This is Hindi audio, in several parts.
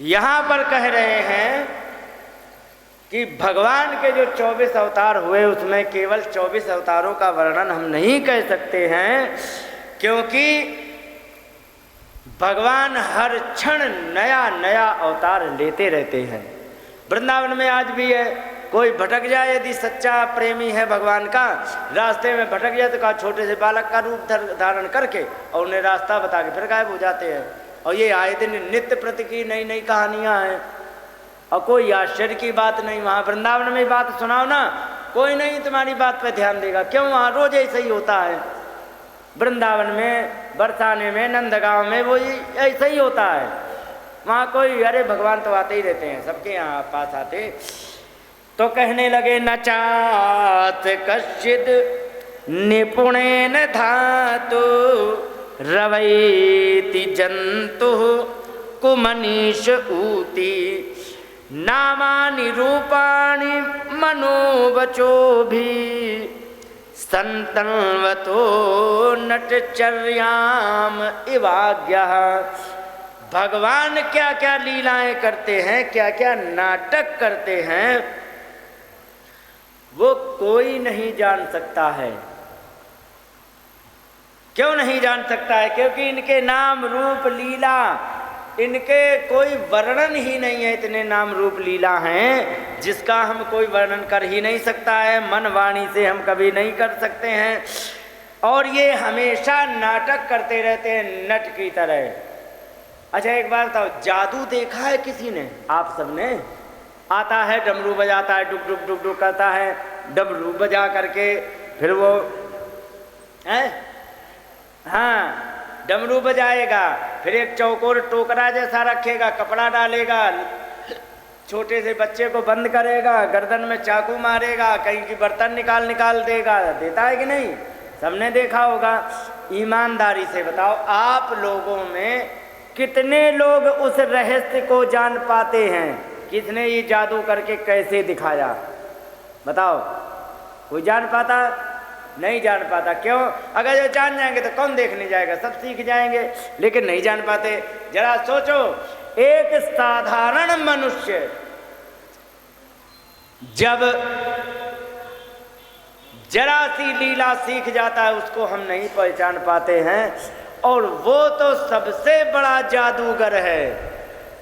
यहाँ पर कह रहे हैं कि भगवान के जो 24 अवतार हुए उसमें केवल 24 अवतारों का वर्णन हम नहीं कर सकते हैं, क्योंकि भगवान हर क्षण नया नया अवतार लेते रहते हैं। वृंदावन में आज भी है, कोई भटक जाए, यदि सच्चा प्रेमी है भगवान का, रास्ते में भटक जाए तो कहा छोटे से बालक का रूप धारण करके और उन्हें रास्ता बता के फिर गायब हो जाते हैं। और ये आए दिन नित्य प्रति की नई नई कहानियाँ हैं और कोई आश्चर्य की बात नहीं। वहाँ वृंदावन में बात सुनाओ ना, कोई नहीं तुम्हारी बात पे ध्यान देगा। क्यों? वहाँ रोज ऐसा ही होता है। वृंदावन में, बरसाने में, नंदगांव में वो ऐसा ही होता है। वहाँ कोई, अरे भगवान तो आते ही रहते हैं, सबके यहाँ पास आते। तो कहने लगे नचात कश्चिद निपुणेन धातु रवैति जंतु कुमनीष ऊती नामानि रूपाणि मनोवचो भी संतन्वतो नटचर्याम इवाज्ञः। भगवान क्या क्या लीलाएं करते हैं, क्या क्या नाटक करते हैं, वो कोई नहीं जान सकता है। क्यों नहीं जान सकता है? क्योंकि इनके नाम रूप लीला, इनके कोई वर्णन ही नहीं है। इतने नाम रूप लीला हैं जिसका हम कोई वर्णन कर ही नहीं सकता है, मन वाणी से हम कभी नहीं कर सकते हैं। और ये हमेशा नाटक करते रहते हैं नट की तरह। अच्छा एक बार बताओ, जादू देखा है किसी ने? आप सबने? आता है डमरू बजाता है, डुक डुक डुक डुक करता है, डमरू बजा करके फिर वो है, हाँ डमरू बजाएगा, फिर एक चौकोर टोकरा जैसा रखेगा, कपड़ा डालेगा, छोटे से बच्चे को बंद करेगा, गर्दन में चाकू मारेगा, कहीं की बर्तन निकाल देगा। देता है कि नहीं? सबने देखा होगा। ईमानदारी से बताओ, आप लोगों में कितने लोग उस रहस्य को जान पाते हैं? किसने ये जादू करके कैसे दिखाया? बताओ, कोई जान पाता? नहीं जान पाता। क्यों? अगर जो जान जाएंगे तो कौन देखने जाएगा? सब सीख जाएंगे, लेकिन नहीं जान पाते। जरा सोचो, एक साधारण मनुष्य जब जरा सी लीला सीख जाता है उसको हम नहीं पहचान पाते हैं, और वो तो सबसे बड़ा जादूगर है।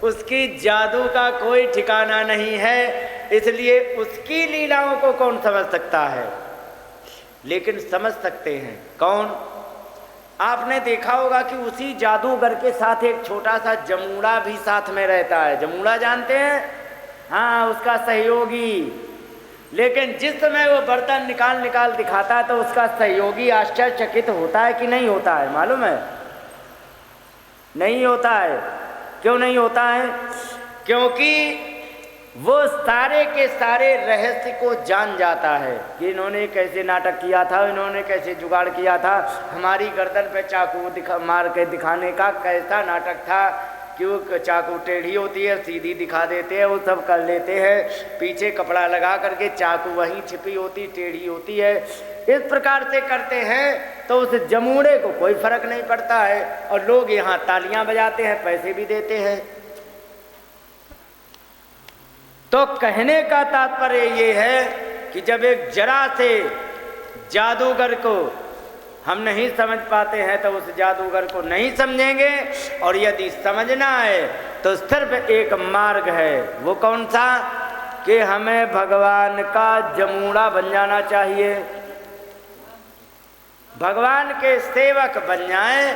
उसकी जादू का कोई ठिकाना नहीं है, इसलिए उसकी लीलाओं को कौन समझ सकता है? लेकिन समझ सकते हैं कौन? आपने देखा होगा कि उसी जादूगर के साथ एक छोटा सा जमूड़ा भी साथ में रहता है। जमूड़ा जानते हैं? हाँ, उसका सहयोगी। लेकिन जिस समय वो बर्तन निकाल दिखाता है तो उसका सहयोगी आश्चर्यचकित होता है कि नहीं होता है? मालूम है? नहीं होता है। क्यों नहीं होता है? क्योंकि वो सारे के सारे रहस्य को जान जाता है कि इन्होंने कैसे नाटक किया था, इन्होंने कैसे जुगाड़ किया था, हमारी गर्दन पे चाकू मार के दिखाने का कैसा नाटक था। क्यों? चाकू टेढ़ी होती है, सीधी दिखा देते हैं, वो सब कर लेते हैं। पीछे कपड़ा लगा करके चाकू वहीं छिपी होती, टेढ़ी होती है। इस प्रकार से करते हैं तो उस जमूड़े को कोई फर्क नहीं पड़ता है, और लोग यहाँ तालियां बजाते हैं, पैसे भी देते हैं। तो कहने का तात्पर्य ये है कि जब एक जरा से जादूगर को हम नहीं समझ पाते हैं तो उस जादूगर को नहीं समझेंगे, और यदि समझना है तो सिर्फ एक मार्ग है। वो कौन सा? कि हमें भगवान का जमूड़ा बन जाना चाहिए, भगवान के सेवक बन जाएं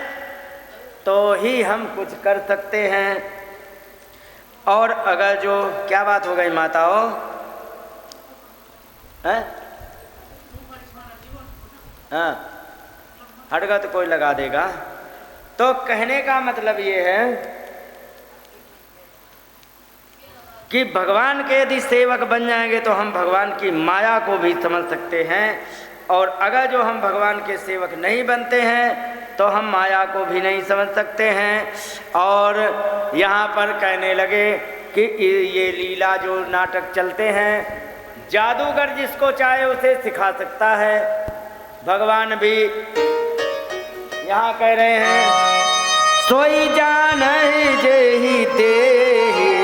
तो ही हम कुछ कर सकते हैं। और अगर जो क्या बात हो गई माताओं, हैं? हाँ, हटगा तो कोई लगा देगा। तो कहने का मतलब ये है कि भगवान के यदि सेवक बन जाएंगे तो हम भगवान की माया को भी समझ सकते हैं, और अगर जो हम भगवान के सेवक नहीं बनते हैं तो हम माया को भी नहीं समझ सकते हैं। और यहाँ पर कहने लगे कि ये लीला जो नाटक चलते हैं, जादूगर जिसको चाहे उसे सिखा सकता है। भगवान भी यहाँ कह रहे हैं, सोई जान जेहि ते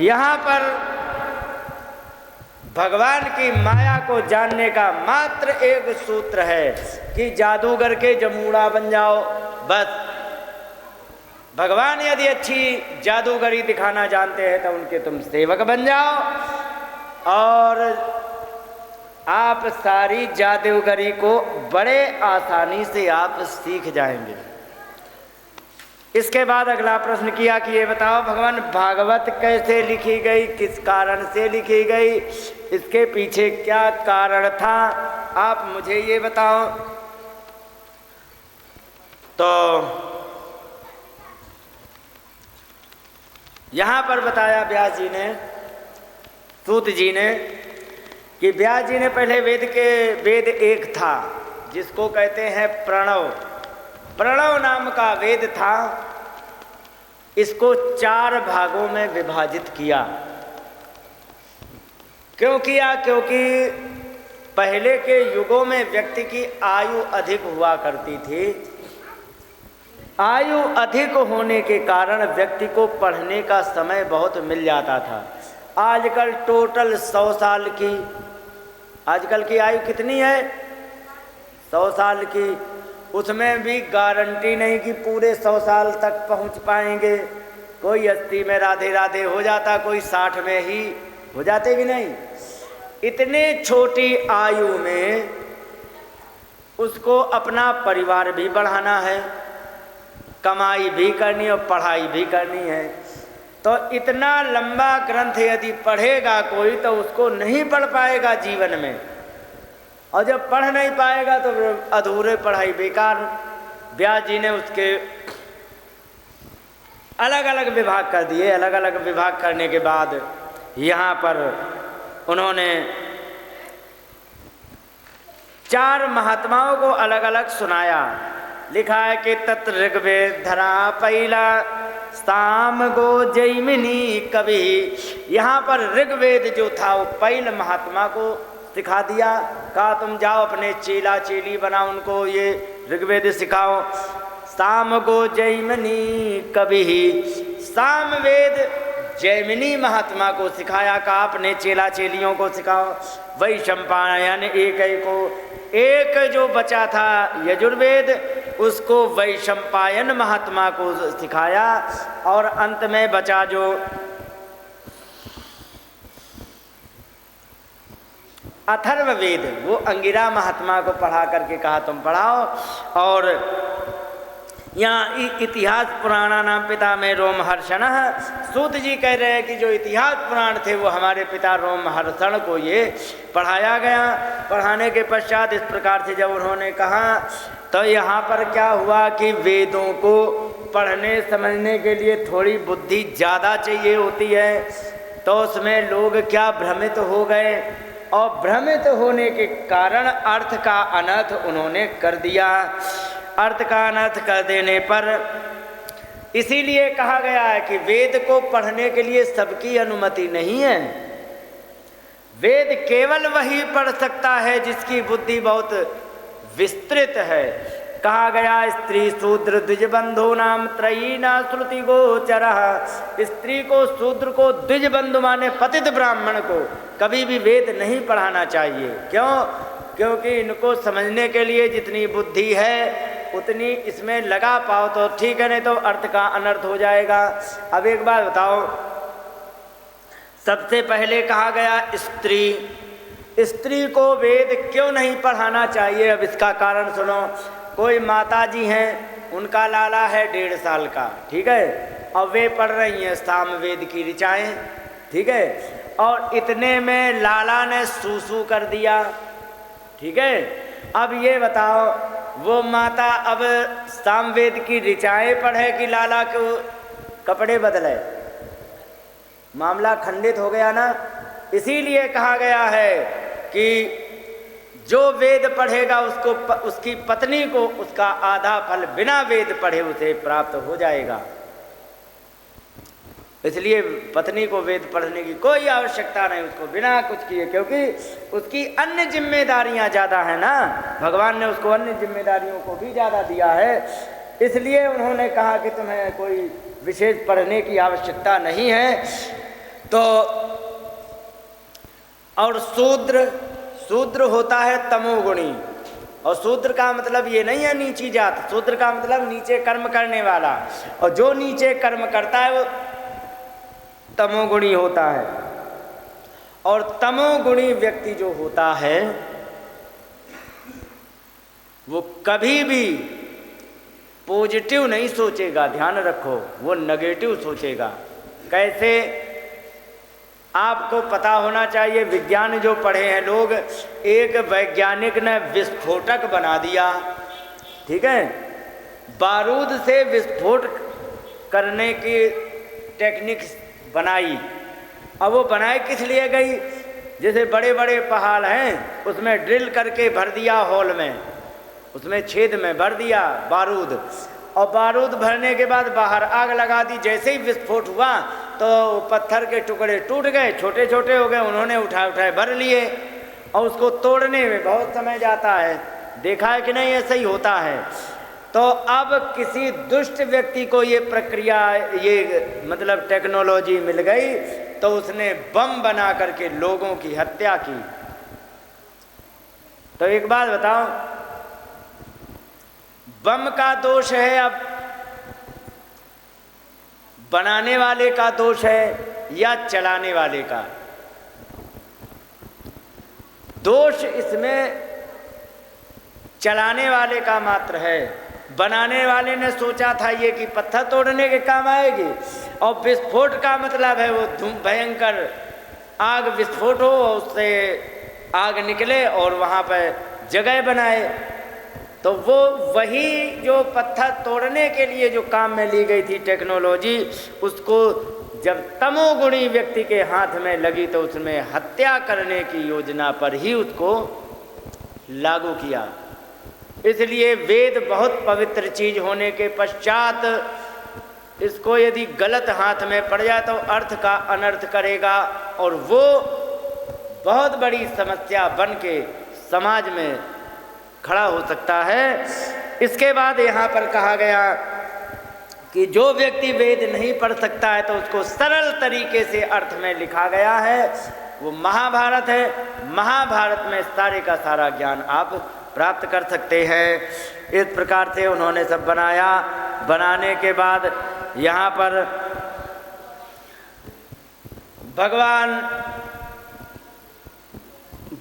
यहाँ पर भगवान की माया को जानने का मात्र एक सूत्र है कि जादूगर के जमूड़ा बन जाओ। बस भगवान यदि अच्छी जादूगरी दिखाना जानते हैं तो उनके तुम सेवक बन जाओ और आप सारी जादूगरी को बड़े आसानी से आप सीख जाएंगे। इसके बाद अगला प्रश्न किया कि ये बताओ भगवान भागवत कैसे लिखी गई, किस कारण से लिखी गई, इसके पीछे क्या कारण था, आप मुझे ये बताओ। तो यहाँ पर बताया व्यास जी ने, सूत जी ने, कि व्यास जी ने पहले वेद एक था जिसको कहते हैं प्रणव। प्रणव नाम का वेद था, इसको 4 भागों में विभाजित किया। क्यों किया? क्योंकि पहले के युगों में व्यक्ति की आयु अधिक हुआ करती थी। आयु अधिक होने के कारण व्यक्ति को पढ़ने का समय बहुत मिल जाता था। आजकल टोटल 100 साल की, आजकल की आयु कितनी है? 100 साल की। उसमें भी गारंटी नहीं कि पूरे 100 साल तक पहुंच पाएंगे। कोई 80 में राधे राधे हो जाता, कोई 60 में ही हो जाते कि नहीं। इतने छोटी आयु में उसको अपना परिवार भी बढ़ाना है, कमाई भी करनी और पढ़ाई भी करनी है। तो इतना लंबा ग्रंथ यदि पढ़ेगा कोई तो उसको नहीं पढ़ पाएगा जीवन में, और जब पढ़ नहीं पाएगा तो अधूरे पढ़ाई बेकार। व्यास जी ने उसके अलग अलग विभाग कर दिए। अलग अलग विभाग करने के बाद यहाँ पर उन्होंने 4 महात्माओं को अलग अलग सुनाया। लिखा है कि तत् ऋग्वेद धरा पहला साम गो जैमिनी कवि। यहाँ पर ऋग्वेद जो था वो पहले महात्मा को सिखा दिया। कहा तुम जाओ अपने चेला चेली बनाओ, उनको ये ऋग्वेद सिखाओ। साम गो जैमिनी कवि, सामवेद जैमिनी महात्मा को सिखाया। कहा अपने चेला चेलियों को सिखाओ। वैशंपायन एक जो बचा था यजुर्वेद, उसको वैशंपायन महात्मा को सिखाया। और अंत में बचा जो अथर्ववेद, वो अंगिरा महात्मा को पढ़ा करके कहा तुम पढ़ाओ। और यहाँ इतिहास पुराणा नाम पिता में रोमहर्षण। सूत जी कह रहे हैं कि जो इतिहास पुराण थे वो हमारे पिता रोमहर्षण को ये पढ़ाया गया। पढ़ाने के पश्चात इस प्रकार से जब उन्होंने कहा तो यहाँ पर क्या हुआ कि वेदों को पढ़ने समझने के लिए थोड़ी बुद्धि ज़्यादा चाहिए होती है। तो उसमें लोग क्या भ्रमित हो गए, और भ्रमित होने के कारण अर्थ का अनर्थ उन्होंने कर दिया। अर्थ का अनर्थ कर देने पर इसीलिए कहा गया है कि वेद को पढ़ने के लिए सबकी अनुमति नहीं है। वेद केवल वही पढ़ सकता है जिसकी बुद्धि बहुत विस्तृत है। कहा गया स्त्री शूद्र द्विजबंधु नाम त्रयीना श्रुति गोचरः। स्त्री को, शूद्र को, द्विजबंधु माने पतित ब्राह्मण को कभी भी वेद नहीं पढ़ाना चाहिए। क्यों? क्योंकि इनको समझने के लिए जितनी बुद्धि है उतनी इसमें लगा पाओ तो ठीक है, नहीं तो अर्थ का अनर्थ हो जाएगा। अब एक बात बताओ, सबसे पहले कहा गया स्त्री को वेद क्यों नहीं पढ़ाना चाहिए? अब इसका कारण सुनो। कोई माता जी हैं, उनका लाला है 1.5 साल का, ठीक है, और वे पढ़ रही हैं सामवेद की ऋचाएँ, ठीक है, और इतने में लाला ने सूसू कर दिया, ठीक है। अब ये बताओ वो माता अब सामवेद की ऋचाएँ पढ़े कि लाला को कपड़े बदले? मामला खंडित हो गया ना। इसीलिए कहा गया है कि जो वेद पढ़ेगा उसको, उसकी पत्नी को उसका आधा फल बिना वेद पढ़े उसे प्राप्त हो जाएगा। इसलिए पत्नी को वेद पढ़ने की कोई आवश्यकता नहीं, उसको बिना कुछ किए, क्योंकि उसकी अन्य जिम्मेदारियां ज़्यादा है ना। भगवान ने उसको अन्य जिम्मेदारियों को भी ज़्यादा दिया है। इसलिए उन्होंने कहा कि तुम्हें कोई विशेष पढ़ने की आवश्यकता नहीं है। तो और शूद्र होता है तमोगुणी, और शूद्र का मतलब ये नहीं है नीची जात, शूद्र का मतलब नीचे कर्म करने वाला, और जो नीचे कर्म करता है वो तमोगुणी होता है। और तमोगुणी व्यक्ति जो होता है वो कभी भी पॉजिटिव नहीं सोचेगा, ध्यान रखो, वो नेगेटिव सोचेगा। कैसे? आपको पता होना चाहिए, विज्ञान जो पढ़े हैं लोग, एक वैज्ञानिक ने विस्फोटक बना दिया, ठीक है, बारूद से विस्फोट करने की टेक्निक बनाई। अब वो बनाई किस लिए गई? जैसे बड़े बड़े पहाड़ हैं, उसमें ड्रिल करके भर दिया होल में, उसमें छेद में भर दिया बारूद, और बारूद भरने के बाद बाहर आग लगा दी। जैसे ही विस्फोट हुआ तो पत्थर के टुकड़े टूट गए, छोटे छोटे हो गए, उन्होंने उठाए भर लिए, और उसको तोड़ने में बहुत समय जाता है। देखा है कि नहीं? ऐसा ही होता है। तो अब किसी दुष्ट व्यक्ति को ये प्रक्रिया, ये मतलब टेक्नोलॉजी मिल गई, तो उसने बम बना करके लोगों की हत्या की। तो एक बात बताओ, बम का दोष है अब बनाने वाले का दोष है या चलाने वाले का? दोष इसमें चलाने वाले का मात्र है। बनाने वाले ने सोचा था ये कि पत्थर तोड़ने के काम आएगी, और विस्फोट का मतलब है वो भयंकर आग विस्फोट हो, उससे आग निकले और वहाँ पर जगह बनाए। तो वो वही जो पत्थर तोड़ने के लिए जो काम में ली गई थी टेक्नोलॉजी, उसको जब तमोगुणी व्यक्ति के हाथ में लगी तो उसमें हत्या करने की योजना पर ही उसको लागू किया। इसलिए वेद बहुत पवित्र चीज होने के पश्चात इसको यदि गलत हाथ में पड़ जाए तो अर्थ का अनर्थ करेगा, और वो बहुत बड़ी समस्या बन के समाज में खड़ा हो सकता है। इसके बाद यहाँ पर कहा गया कि जो व्यक्ति वेद नहीं पढ़ सकता है तो उसको सरल तरीके से अर्थ में लिखा गया है, वो महाभारत है। महाभारत में सारे का सारा ज्ञान आप प्राप्त कर सकते हैं। इस प्रकार से उन्होंने सब बनाया। बनाने के बाद यहाँ पर भगवान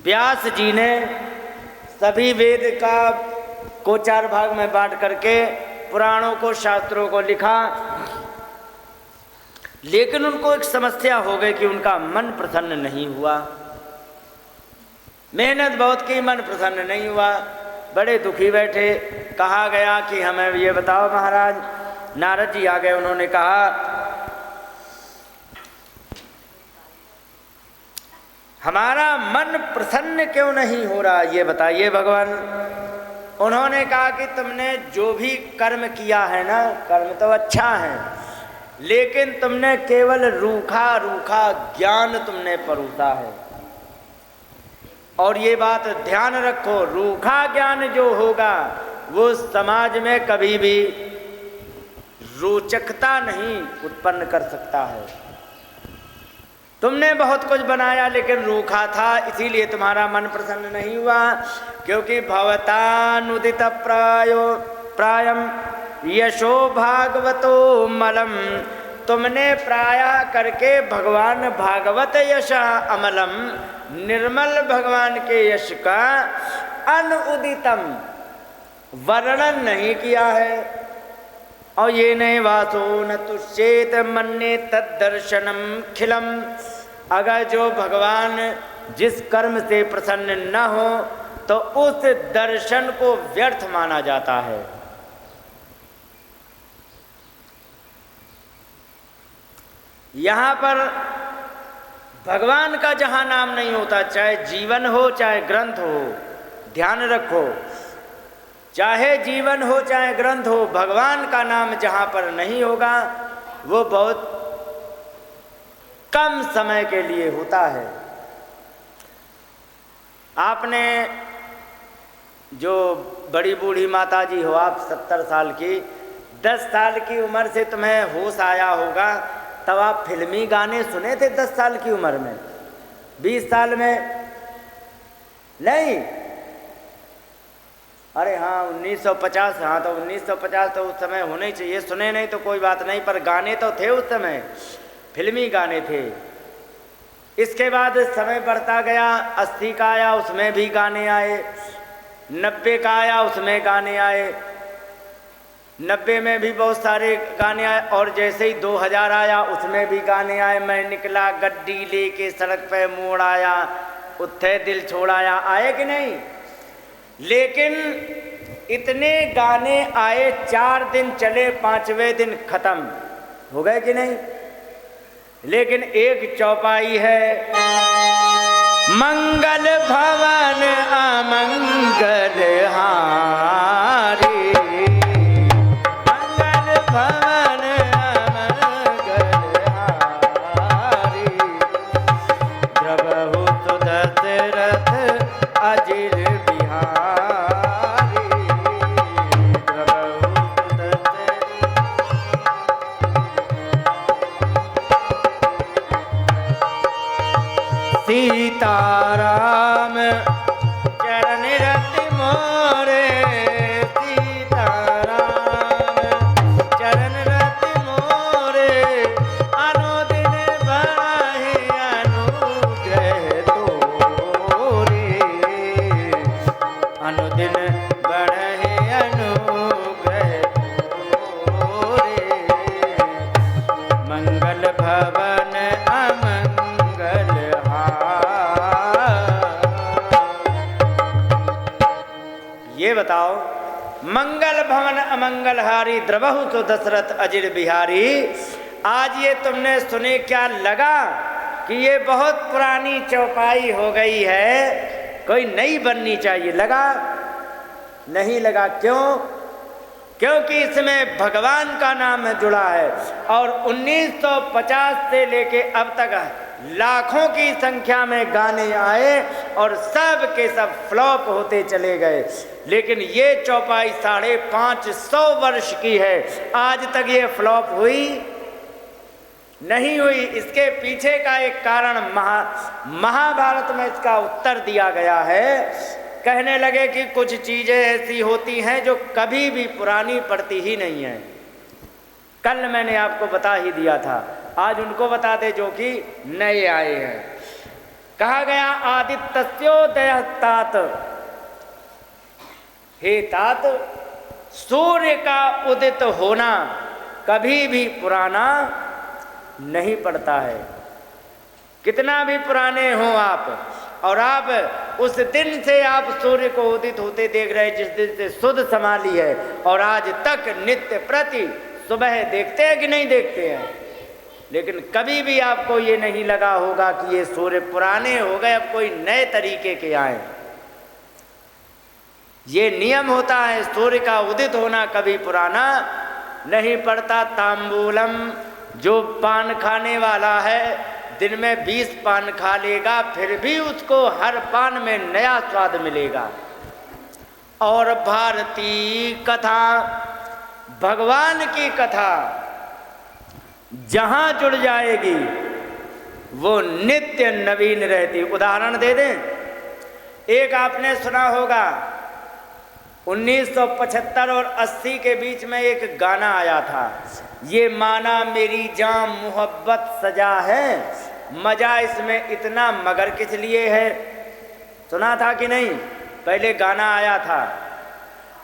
व्यास जी ने सभी वेद को 4 भाग में बांट करके पुराणों को, शास्त्रों को लिखा। लेकिन उनको एक समस्या हो गई कि उनका मन प्रसन्न नहीं हुआ। मेहनत बहुत की, मन प्रसन्न नहीं हुआ, बड़े दुखी बैठे। कहा गया कि हमें ये बताओ महाराज। नारद जी आ गए, उन्होंने कहा हमारा मन प्रसन्न क्यों नहीं हो रहा, ये बताइए भगवान। उन्होंने कहा कि तुमने जो भी कर्म किया है ना, कर्म तो अच्छा है, लेकिन तुमने केवल रूखा रूखा ज्ञान तुमने परोसा है। और ये बात ध्यान रखो, रूखा ज्ञान जो होगा वो समाज में कभी भी रोचकता नहीं उत्पन्न कर सकता है। तुमने बहुत कुछ बनाया लेकिन रूखा था, इसीलिए तुम्हारा मन प्रसन्न नहीं हुआ। क्योंकि भवतानुदित प्रायम यशो भागवतो मलम, तुमने प्रायः करके भगवान भागवत यश अमलम, निर्मल भगवान के यश का अनुदितम वर्णन नहीं किया है। और ये नहीं वासो न तुष्येत मन्ये तद्दर्शनम खिलम, अगर जो भगवान जिस कर्म से प्रसन्न न हो तो उस दर्शन को व्यर्थ माना जाता है। यहाँ पर भगवान का जहाँ नाम नहीं होता, चाहे जीवन हो चाहे ग्रंथ हो, ध्यान रखो, चाहे जीवन हो चाहे ग्रंथ हो, भगवान का नाम जहाँ पर नहीं होगा वो बहुत कम समय के लिए होता है। आपने जो बड़ी बूढ़ी माता जी हो, आप 70 साल की, 10 साल की उम्र से तुम्हें होश आया होगा तब आप फिल्मी गाने सुने थे 10 साल की उम्र में, 20 साल में? नहीं। अरे हाँ 1950, हाँ तो 1950 तो उस समय होने चाहिए, सुने नहीं तो कोई बात नहीं, पर गाने तो थे उस समय, फिल्मी गाने थे। इसके बाद समय बढ़ता गया, 80 का आया उसमें भी गाने आए, 90 का आया उसमें गाने आए, 90 में भी बहुत सारे गाने आए, और जैसे ही 2000 आया उसमें भी गाने आए। मैं निकला गड्डी लेके सड़क पे मोड़ आया, उत्थे दिल छोड़ाया, आए कि नहीं? लेकिन इतने गाने आए, 4 दिन चले, 5वें दिन खत्म हो गए कि नहीं? लेकिन एक चौपाई है, मंगल भवन अमंगल हारी, मंगल भवन अमंगल हारी, द्रवहु तो दशरथ अजिर बिहारी, द्रवहु तो दशरथ। सीताराम चरण रति मोरे, सीताराम चरण रति मोरे, अनुदिन बढ़ाहि अनुग्रह तोरे, अनुदिन बढ़ाहि अनुग्रह तोरे, मंगल भवन अमंगल। ये बताओ, मंगल भवन अमंगल हारी, द्रवहु तो दशरथ अजिर बिहारी। आज ये तुमने सुने क्या लगा कि ये बहुत पुरानी चौपाई हो गई है, कोई नई बननी चाहिए, लगा? नहीं लगा। क्यों? क्योंकि इसमें भगवान का नाम जुड़ा है, और 1950 से लेके अब तक लाखों की संख्या में गाने आए और सब के सब फ्लॉप होते चले गए। लेकिन ये चौपाई 550 वर्ष की है, आज तक ये फ्लॉप हुई नहीं हुई। इसके पीछे का एक कारण महाभारत में इसका उत्तर दिया गया है। कहने लगे कि कुछ चीजें ऐसी होती हैं जो कभी भी पुरानी पड़ती ही नहीं है। कल मैंने आपको बता ही दिया था, आज उनको बता दे जो कि नए आए हैं। कहा गया आदित्यस्योदयः तात, हे तात, सूर्य का उदित होना कभी भी पुराना नहीं पड़ता है। कितना भी पुराने हो आप, और आप उस दिन से आप सूर्य को उदित होते देख रहे हैं जिस दिन से सुध संभाली है, और आज तक नित्य प्रति सुबह देखते हैं कि नहीं देखते हैं। लेकिन कभी भी आपको ये नहीं लगा होगा कि ये सूर्य पुराने हो गए, अब कोई नए तरीके के आए। ये नियम होता है, सूर्य का उदित होना कभी पुराना नहीं पड़ता। तांबूलम, जो पान खाने वाला है दिन में 20 पान खा लेगा, फिर भी उसको हर पान में नया स्वाद मिलेगा। और भारतीय कथा, भगवान की कथा जहां जुड़ जाएगी वो नित्य नवीन रहती। उदाहरण दे दें, एक आपने सुना होगा 1975 और 80 के बीच में एक गाना आया था, ये माना मेरी जान मोहब्बत सजा है, मजा इसमें इतना मगर किस लिए है। सुना था कि नहीं? पहले गाना आया था,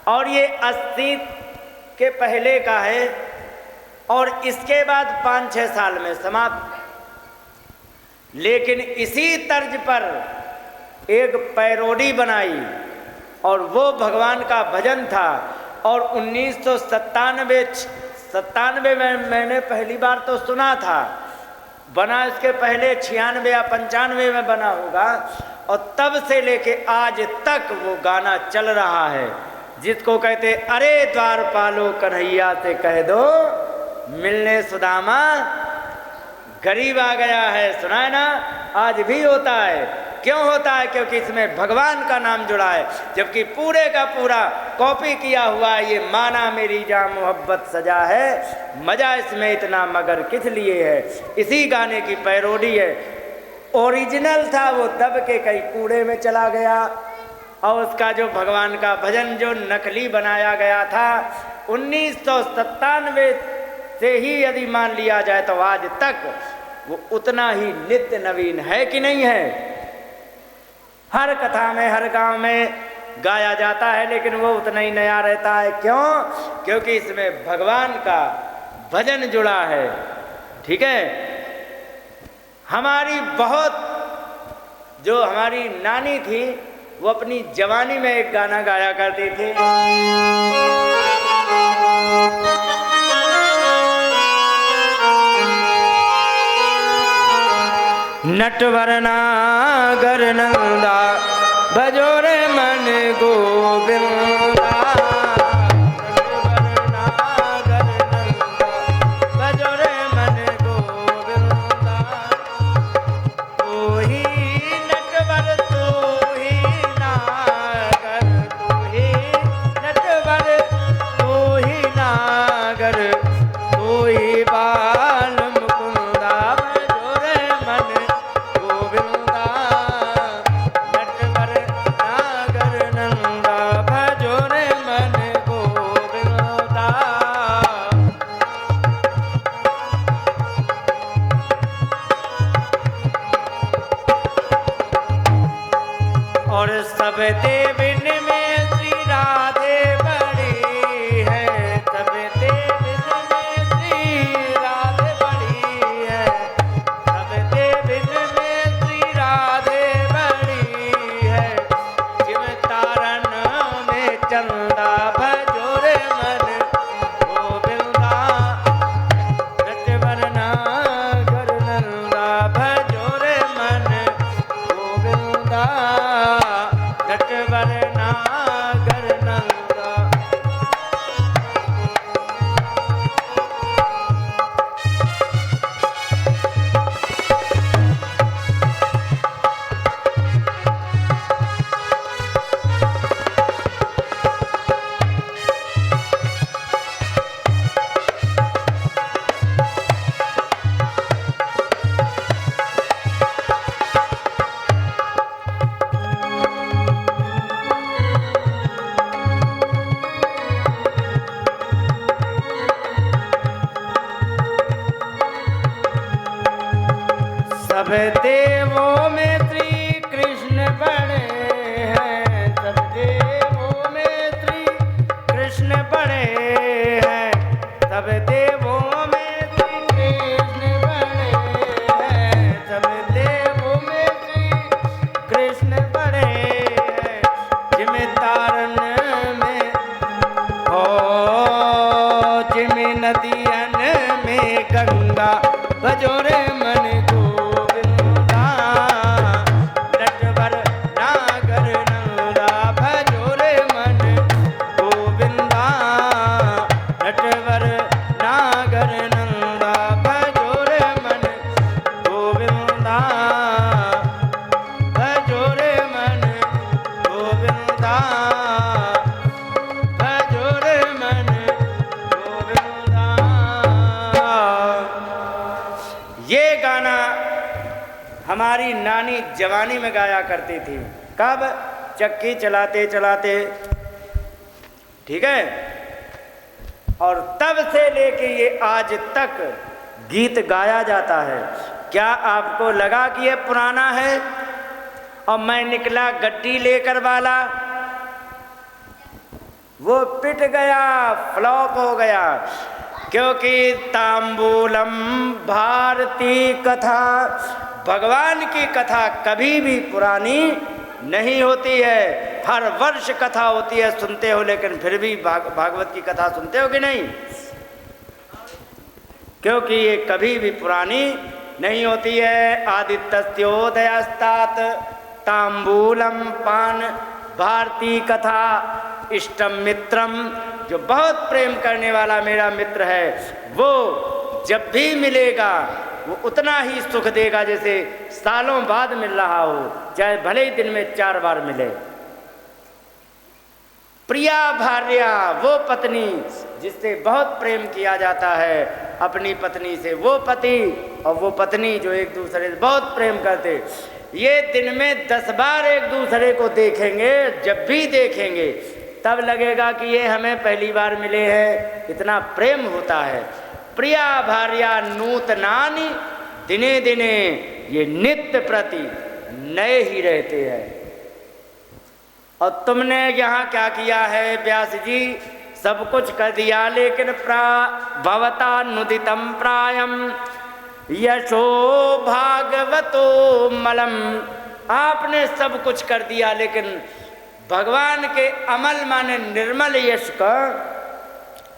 और ये 80 के पहले का है, और इसके बाद 5-6 साल में समाप्त। लेकिन इसी तर्ज पर एक पैरोडी बनाई, और वो भगवान का भजन था। और 1997 में मैंने पहली बार तो सुना था, बना इसके पहले 96 या 95 में बना होगा, और तब से लेके आज तक वो गाना चल रहा है, जिसको कहते अरे द्वारपालो कन्हैया से कह दो मिलने सुदामा गरीब आ गया है। सुना है ना? आज भी होता है। क्यों होता है? क्योंकि इसमें भगवान का नाम जुड़ा है, जबकि पूरे का पूरा कॉपी किया हुआ है। ये माना मेरी जान मोहब्बत सजा है, मजा इसमें इतना मगर किस लिए है। इसी गाने की पैरोडी है। ओरिजिनल था वो दब के कहीं कूड़े में चला गया, और उसका जो भगवान का भजन जो नकली बनाया गया था 1997 से ही यदि मान लिया जाए तो आज तक वो उतना ही नित्य नवीन है कि नहीं है। हर कथा में, हर गांव में गाया जाता है, लेकिन वो उतना ही नया रहता है। क्यों? क्योंकि इसमें भगवान का भजन जुड़ा है। ठीक है। हमारी बहुत जो हमारी नानी थी वो अपनी जवानी में एक गाना गाया करती थी। नटवर नागर नंदा भजोरे मन गोविंदा, नटवर नागर नंदा भजोरे मन गोविंदा, तू ही नटवर तू ही नागर, तू ही नटवर तू ही नागर, तू ही बाल मुकुंदा भजोरे मन गोविंदा, नटवर नागर नंदा भजोरे मन गोविंदा। और सब देविन में श्री राधे बड़ी है, सब देविन में श्री राधे बड़ी है, सब देविन में श्री राधे बड़ी है, जिम तारन में चंदा भजोरे मन गोविंदा, नटवर नागर नंदा भजोरे मन गोविंदा, नटवर नागर नंदा। सब देवों में श्री कृष्ण बड़े हैं, सब देवों में श्री कृष्ण बड़े हैं, सब देवों में श्री कृष्ण बड़े हैं, सब देवों में श्री कृष्ण बड़े हैं, जिम तारन में हो, जिम नदियन में गंगा भजोरे मन गोविंदा, नटवर नागर नंदा भजोरे मन गोविंदा, नटवर नागर नंदा भजोरे मन गोविंदा, भजोरे मन गोविंदा, भजोरे मन गोविंदा। ये गाना हमारी नानी जवानी में गाया करती थी। कब? चक्की चलाते चलाते। ठीक है। और तब से लेके ये आज तक गीत गाया जाता है। क्या आपको लगा कि ये पुराना है और मैं निकला गड्डी लेकर वाला? वो पिट गया, फ्लॉप हो गया, क्योंकि तांबूलम भारती कथा, भगवान की कथा कभी भी पुरानी नहीं होती है। हर वर्ष कथा होती है, सुनते हो, लेकिन फिर भी भागवत की कथा सुनते हो कि नहीं? क्योंकि ये कभी भी पुरानी नहीं होती है। आदित्यस्योदयस्तात तांबूलम पान भारती कथा इष्टम मित्रम, जो बहुत प्रेम करने वाला मेरा मित्र है, वो जब भी मिलेगा वो उतना ही सुख देगा जैसे सालों बाद मिल रहा हो, चाहे भले ही दिन में 4 बार मिले। प्रिया भार्या, वो पत्नी जिससे बहुत प्रेम किया जाता है अपनी पत्नी से, वो पति और वो पत्नी जो एक दूसरे से बहुत प्रेम करते, ये दिन में 10 बार एक दूसरे को देखेंगे। जब भी देखेंगे तब लगेगा कि ये हमें पहली बार मिले हैं, इतना प्रेम होता है। प्रिया भार्या नूतनानि दिने दिने, ये नित्य प्रति नए ही रहते हैं। और तुमने यहाँ क्या किया है व्यास जी, सब कुछ कर दिया, लेकिन भवता नुदितम प्रायम यशो भागवतो मलम, आपने सब कुछ कर दिया लेकिन भगवान के अमल माने निर्मल यश का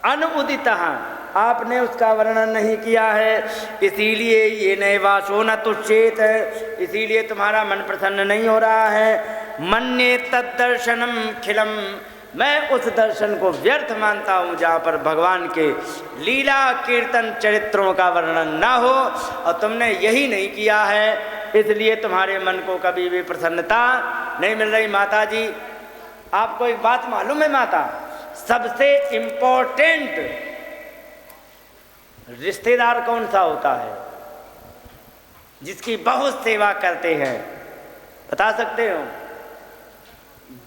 अनुदित आपने उसका वर्णन नहीं किया है, इसीलिए ये नैवासो न तुच्छेत है, इसीलिए तुम्हारा मन प्रसन्न नहीं हो रहा है। मन्ये तद्दर्शनम खिलम, मैं उस दर्शन को व्यर्थ मानता हूँ जहाँ पर भगवान के लीला कीर्तन चरित्रों का वर्णन ना हो, और तुमने यही नहीं किया है, इसलिए तुम्हारे मन को कभी भी प्रसन्नता नहीं मिल रही। माता जी, आपको एक बात मालूम है माता, सबसे इम्पोर्टेंट रिश्तेदार कौन सा होता है जिसकी बहुत सेवा करते हैं, बता सकते हो?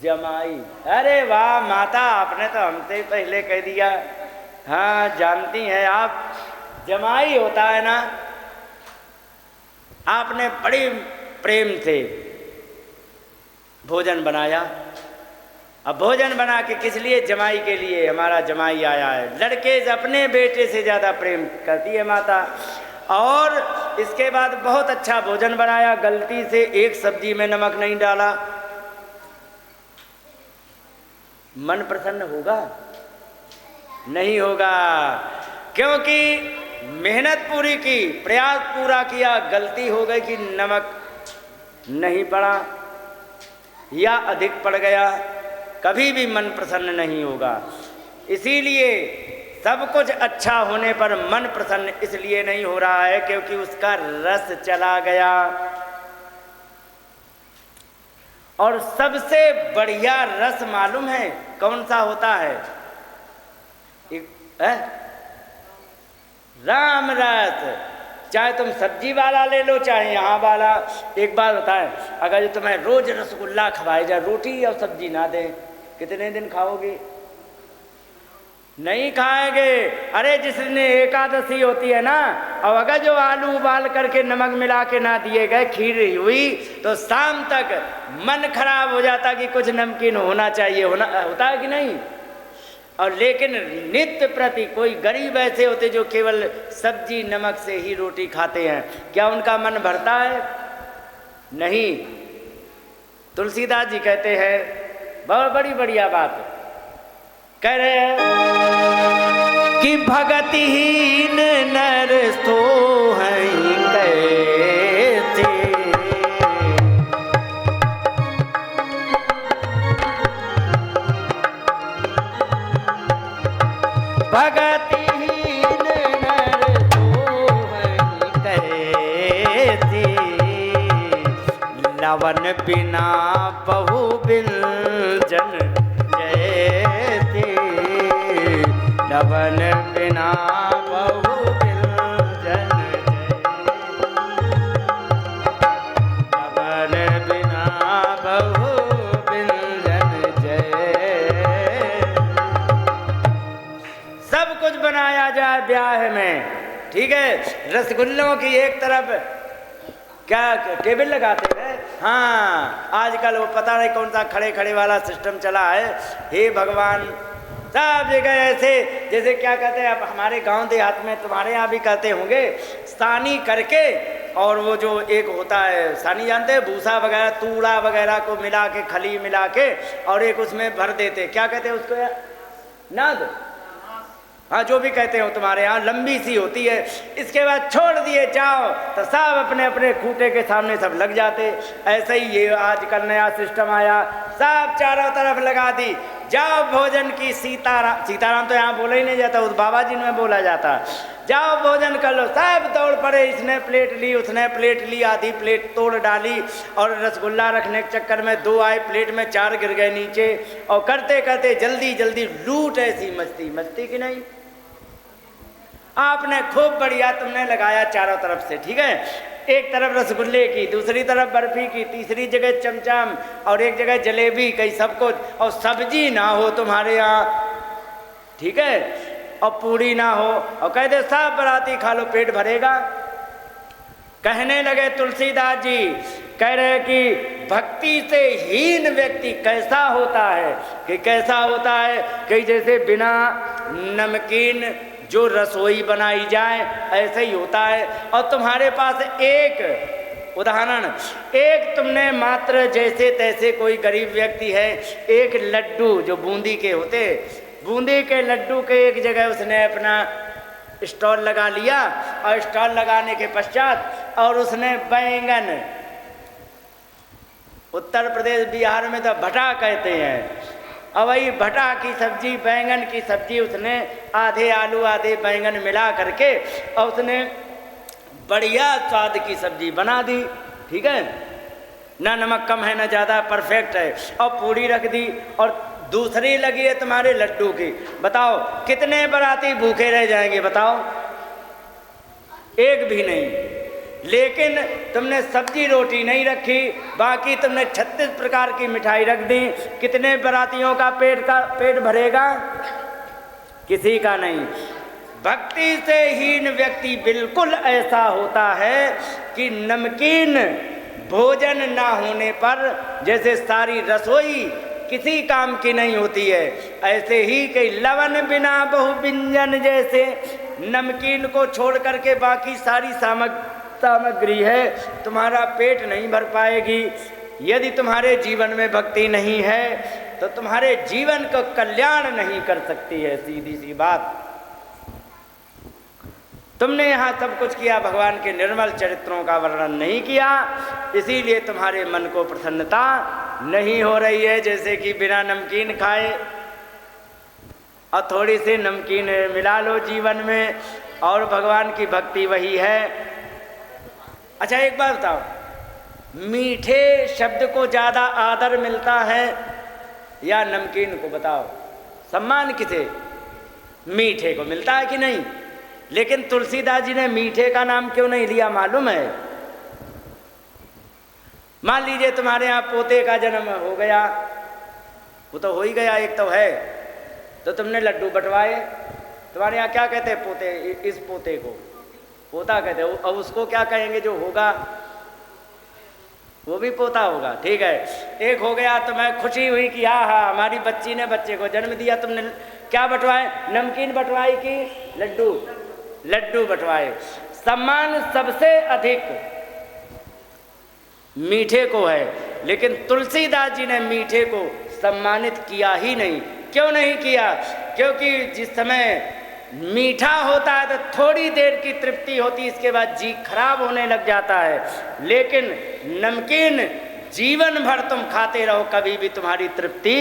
जमाई। अरे वाह माता, आपने तो हमसे पहले कह दिया। हाँ जानती हैं आप, जमाई होता है ना। आपने बड़ी प्रेम से भोजन बनाया, अब भोजन बना के किस लिए? जमाई के लिए, हमारा जमाई आया है। लड़के अपने बेटे से ज़्यादा प्रेम करती है माता। और इसके बाद बहुत अच्छा भोजन बनाया, गलती से एक सब्जी में नमक नहीं डाला, मन प्रसन्न होगा? नहीं होगा, क्योंकि मेहनत पूरी की, प्रयास पूरा किया, गलती हो गई कि नमक नहीं पड़ा या अधिक पड़ गया, कभी भी मन प्रसन्न नहीं होगा। इसीलिए सब कुछ अच्छा होने पर मन प्रसन्न इसलिए नहीं हो रहा है क्योंकि उसका रस चला गया। और सबसे बढ़िया रस मालूम है कौन सा होता है? राम रस। चाहे तुम सब्जी वाला ले लो चाहे यहाँ वाला। एक बात बताएं, अगर तुम्हें रोज रसगुल्ला खवाए जाए, रोटी और सब्जी ना दें, कितने दिन खाओगे? नहीं खाएंगे। अरे जिस दिन एकादशी होती है ना, और अगर जो आलू उबाल करके नमक मिला के ना दिए गए, खीर हुई, तो शाम तक मन खराब हो जाता कि कुछ नमकीन होना चाहिए, होता है कि नहीं? और लेकिन नित्य प्रति कोई गरीब ऐसे होते जो केवल सब्जी नमक से ही रोटी खाते हैं, क्या उनका मन भरता है? नहीं। तुलसीदास जी कहते हैं, बहुत बड़ी बढ़िया बात कह रहे हैं कि भगतिहीन नर तो हैं कैसे, भगतिहीन नर तो हैं कैसे, लवन बिना बहु बिंजन जैसे, लवन बिना बहु बिंजन जय, लवन बिना बहु बिंजन जय। सब कुछ बनाया जाए ब्याह में, ठीक है? रसगुल्लों की एक तरफ क्या टेबल लगाते हैं? हाँ, आजकल वो पता नहीं कौन सा खड़े खड़े वाला सिस्टम चला है। हे भगवान, सब जगह ऐसे जैसे क्या कहते हैं, अब हमारे गांव देहात में, तुम्हारे यहाँ भी कहते होंगे, सानी करके, और वो जो एक होता है सानी, जानते हैं, भूसा वगैरह तूड़ा वगैरह को मिला के, खली मिला के, और एक उसमें भर देते, क्या कहते हैं उसको यार? नाद। हाँ, जो भी कहते हो तुम्हारे यहाँ, लंबी सी होती है। इसके बाद छोड़ दिए जाओ तो सब अपने अपने खूंटे के सामने सब लग जाते। ऐसे ही ये आजकल नया सिस्टम आया, सब चारों तरफ लगा दी, जाओ भोजन की सीताराम। सीताराम तो यहाँ बोला ही नहीं जाता, उस बाबा जी में बोला जाता। जाओ भोजन कर लो। सब दौड़ पड़े, इसने प्लेट ली, उसने प्लेट ली, आधी प्लेट तोड़ डाली और रसगुल्ला रखने के चक्कर में 2 आए प्लेट में, 4 गिर गए नीचे। और करते करते जल्दी जल्दी लूट, ऐसी मस्ती की नहीं। आपने खूब बढ़िया तुमने लगाया चारों तरफ से, ठीक है। एक तरफ रसगुल्ले की, दूसरी तरफ बर्फी की, तीसरी जगह चमचम और एक जगह जलेबी, कहीं सब कुछ। और सब्जी ना हो तुम्हारे यहाँ, ठीक है, और पूरी ना हो, और कह दे सब बराती खा लो, पेट भरेगा। कहने लगे तुलसीदास जी, कह रहे कि भक्ति से हीन व्यक्ति कैसा होता है, कि कैसा होता है कि जैसे बिना नमकीन जो रसोई बनाई जाए ऐसे ही होता है। और तुम्हारे पास एक उदाहरण, एक तुमने मात्र जैसे तैसे कोई गरीब व्यक्ति है, एक लड्डू जो बूंदी के होते, बूंदी के लड्डू के एक जगह उसने अपना स्टॉल लगा लिया, और स्टॉल लगाने के पश्चात और उसने बैंगन, उत्तर प्रदेश बिहार में तो भटा कहते हैं, और वही भटा की सब्जी, बैंगन की सब्जी उसने आधे आलू आधे बैंगन मिला करके और उसने बढ़िया स्वाद की सब्जी बना दी, ठीक है, ना नमक कम है ना ज़्यादा, परफेक्ट है। और पूरी रख दी, और दूसरी लगी है तुम्हारे लड्डू की। बताओ कितने बराती भूखे रह जाएंगे, बताओ, एक भी नहीं। लेकिन तुमने सब्जी रोटी नहीं रखी, बाकी तुमने 36 प्रकार की मिठाई रख दी, कितने बरातियों का पेट भरेगा? किसी का नहीं। भक्ति से हीन व्यक्ति बिल्कुल ऐसा होता है कि नमकीन भोजन ना होने पर जैसे सारी रसोई किसी काम की नहीं होती है, ऐसे ही कि लवण बिना बहु व्यंजन, जैसे नमकीन को छोड़ करके बाकी सारी सामग्री है तुम्हारा पेट नहीं भर पाएगी। यदि तुम्हारे जीवन में भक्ति नहीं है तो तुम्हारे जीवन को कल्याण नहीं कर सकती है, सीधी सी बात। तुमने यहाँ सब कुछ किया, भगवान के निर्मल चरित्रों का वर्णन नहीं किया, इसीलिए तुम्हारे मन को प्रसन्नता नहीं हो रही है। जैसे कि बिना नमकीन खाए और थोड़ी सी नमकीन मिला लो जीवन में, और भगवान की भक्ति वही है। अच्छा एक बात बताओ, मीठे शब्द को ज़्यादा आदर मिलता है या नमकीन को? बताओ, सम्मान किसे? मीठे को मिलता है कि नहीं? लेकिन तुलसीदास जी ने मीठे का नाम क्यों नहीं लिया मालूम है? मान लीजिए तुम्हारे यहाँ पोते का जन्म हो गया, वो तो हो ही गया, एक तो है, तो तुमने लड्डू बंटवाए। तुम्हारे यहाँ क्या कहते हैं पोते, इस पोते को पोता कहते हैं। अब उसको क्या कहेंगे जो होगा? वो भी पोता होगा, ठीक है। एक हो गया तो मैं खुशी हुई कि हाँ हमारी बच्ची ने बच्चे को जन्म दिया। तुमने क्या बंटवाए? नमकीन बंटवाई कि लड्डू? लड्डू बंटवाए। सम्मान सबसे अधिक मीठे को है, लेकिन तुलसीदास जी ने मीठे को सम्मानित किया ही नहीं। क्यों नहीं किया? क्योंकि जिस समय मीठा होता है तो थोड़ी देर की तृप्ति होती, इसके बाद जी खराब होने लग जाता है। लेकिन नमकीन जीवन भर तुम खाते रहो, कभी भी तुम्हारी तृप्ति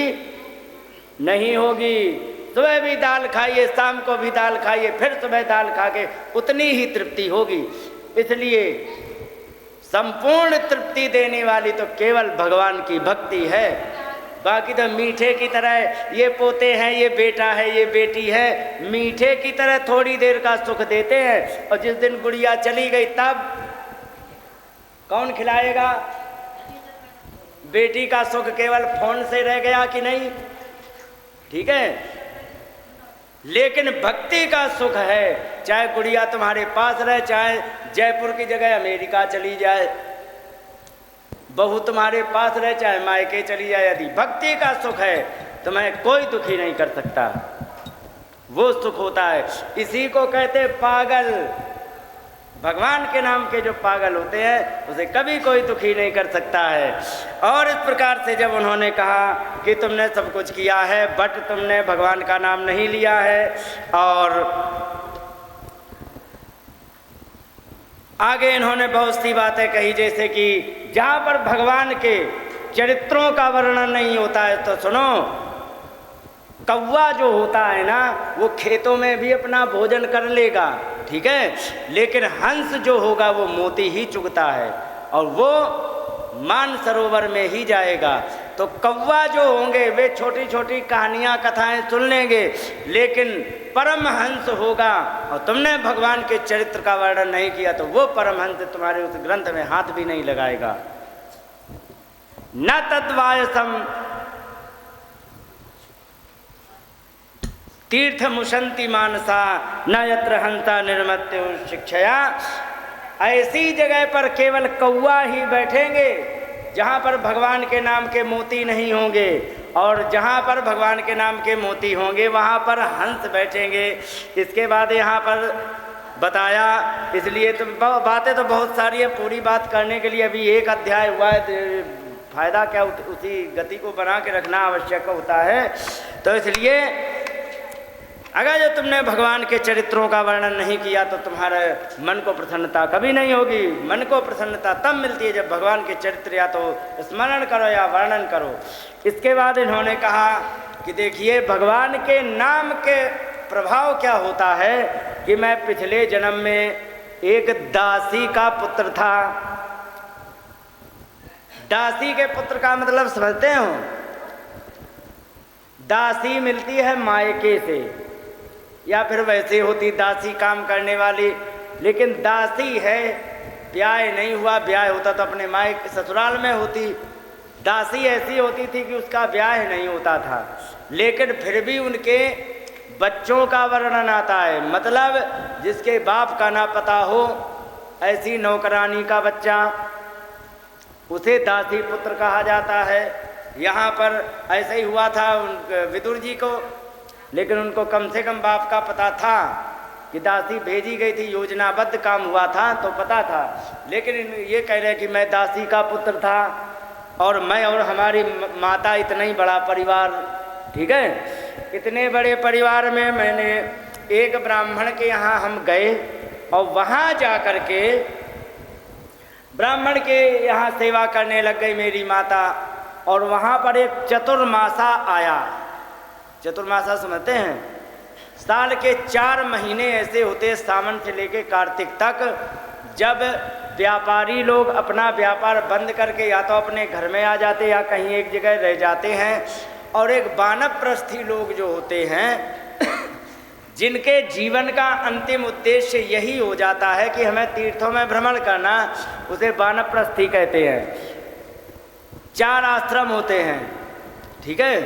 नहीं होगी। सुबह भी दाल खाइए, शाम को भी दाल खाइए, फिर सुबह दाल खा के उतनी ही तृप्ति होगी। इसलिए संपूर्ण तृप्ति देने वाली तो केवल भगवान की भक्ति है। बाकी तो मीठे की तरह ये पोते हैं, ये बेटा है, ये बेटी है, मीठे की तरह थोड़ी देर का सुख देते हैं, और जिस दिन गुड़िया चली गई तब कौन खिलाएगा? बेटी का सुख केवल फोन से रह गया कि नहीं? ठीक है। लेकिन भक्ति का सुख है, चाहे गुड़िया तुम्हारे पास रहे, चाहे जयपुर की जगह अमेरिका चली जाए, बहू तुम्हारे पास रहे, चाहे मायके चली जाए, यदि भक्ति का सुख है तुम्हें कोई दुखी नहीं कर सकता। वो सुख होता है, इसी को कहते पागल। भगवान के नाम के जो पागल होते हैं उसे कभी कोई दुखी नहीं कर सकता है। और इस प्रकार से जब उन्होंने कहा कि तुमने सब कुछ किया है बट तुमने भगवान का नाम नहीं लिया है, और आगे इन्होंने बहुत सी बातें कही, जैसे कि जहाँ पर भगवान के चरित्रों का वर्णन नहीं होता है तो सुनो, कौवा जो होता है ना वो खेतों में भी अपना भोजन कर लेगा, ठीक है, लेकिन हंस जो होगा वो मोती ही चुगता है और वो मानसरोवर में ही जाएगा। तो कौवा जो होंगे वे छोटी छोटी कहानियाँ कथाएं सुन लेंगे, लेकिन परमहंस होगा, और तुमने भगवान के चरित्र का वर्णन नहीं किया तो वो परमहंस तुम्हारे उस ग्रंथ में हाथ भी नहीं लगाएगा। न तद्वायसम तीर्थ मुशंति मानसा न यत्र हंसा निर्मत्यो शिक्षया। ऐसी जगह पर केवल कौवा ही बैठेंगे जहाँ पर भगवान के नाम के मोती नहीं होंगे, और जहाँ पर भगवान के नाम के मोती होंगे वहाँ पर हंस बैठेंगे। इसके बाद यहाँ पर बताया, इसलिए तो बातें तो बहुत सारी है, पूरी बात करने के लिए अभी एक अध्याय हुआ है, फायदा क्या, उसी गति को बना के रखना आवश्यक होता है। तो इसलिए अगर जो तुमने भगवान के चरित्रों का वर्णन नहीं किया तो तुम्हारे मन को प्रसन्नता कभी नहीं होगी। मन को प्रसन्नता तब मिलती है जब भगवान के चरित्र या तो स्मरण करो या वर्णन करो। इसके बाद इन्होंने कहा कि देखिए भगवान के नाम के प्रभाव क्या होता है कि मैं पिछले जन्म में एक दासी का पुत्र था। दासी के पुत्र का मतलब समझते हो, दासी मिलती है मायके से, या फिर वैसे होती दासी काम करने वाली, लेकिन दासी है, ब्याह नहीं हुआ, ब्याह होता तो अपने मायके ससुराल में होती। दासी ऐसी होती थी कि उसका ब्याह नहीं होता था, लेकिन फिर भी उनके बच्चों का वर्णन आता है, मतलब जिसके बाप का ना पता हो, ऐसी नौकरानी का बच्चा, उसे दासी पुत्र कहा जाता है। यहाँ पर ऐसे ही हुआ था विदुर जी को, लेकिन उनको कम से कम बाप का पता था कि दासी भेजी गई थी, योजनाबद्ध काम हुआ था तो पता था। लेकिन ये कह रहे कि मैं दासी का पुत्र था और मैं और हमारी माता इतना ही बड़ा परिवार, ठीक है, इतने बड़े परिवार में मैंने एक ब्राह्मण के यहाँ हम गए और वहाँ जा कर के ब्राह्मण के यहाँ सेवा करने लग गई मेरी माता। और वहाँ पर एक चतुर्मासा आया। चतुर्मासा समझते हैं, साल के 4 महीने ऐसे होते हैं, सावन से लेके कार्तिक तक, जब व्यापारी लोग अपना व्यापार बंद करके या तो अपने घर में आ जाते या कहीं एक जगह रह जाते हैं, और एक वानप्रस्थी लोग जो होते हैं जिनके जीवन का अंतिम उद्देश्य यही हो जाता है कि हमें तीर्थों में भ्रमण करना, उसे वानप्रस्थी कहते हैं। 4 आश्रम होते हैं, ठीक है।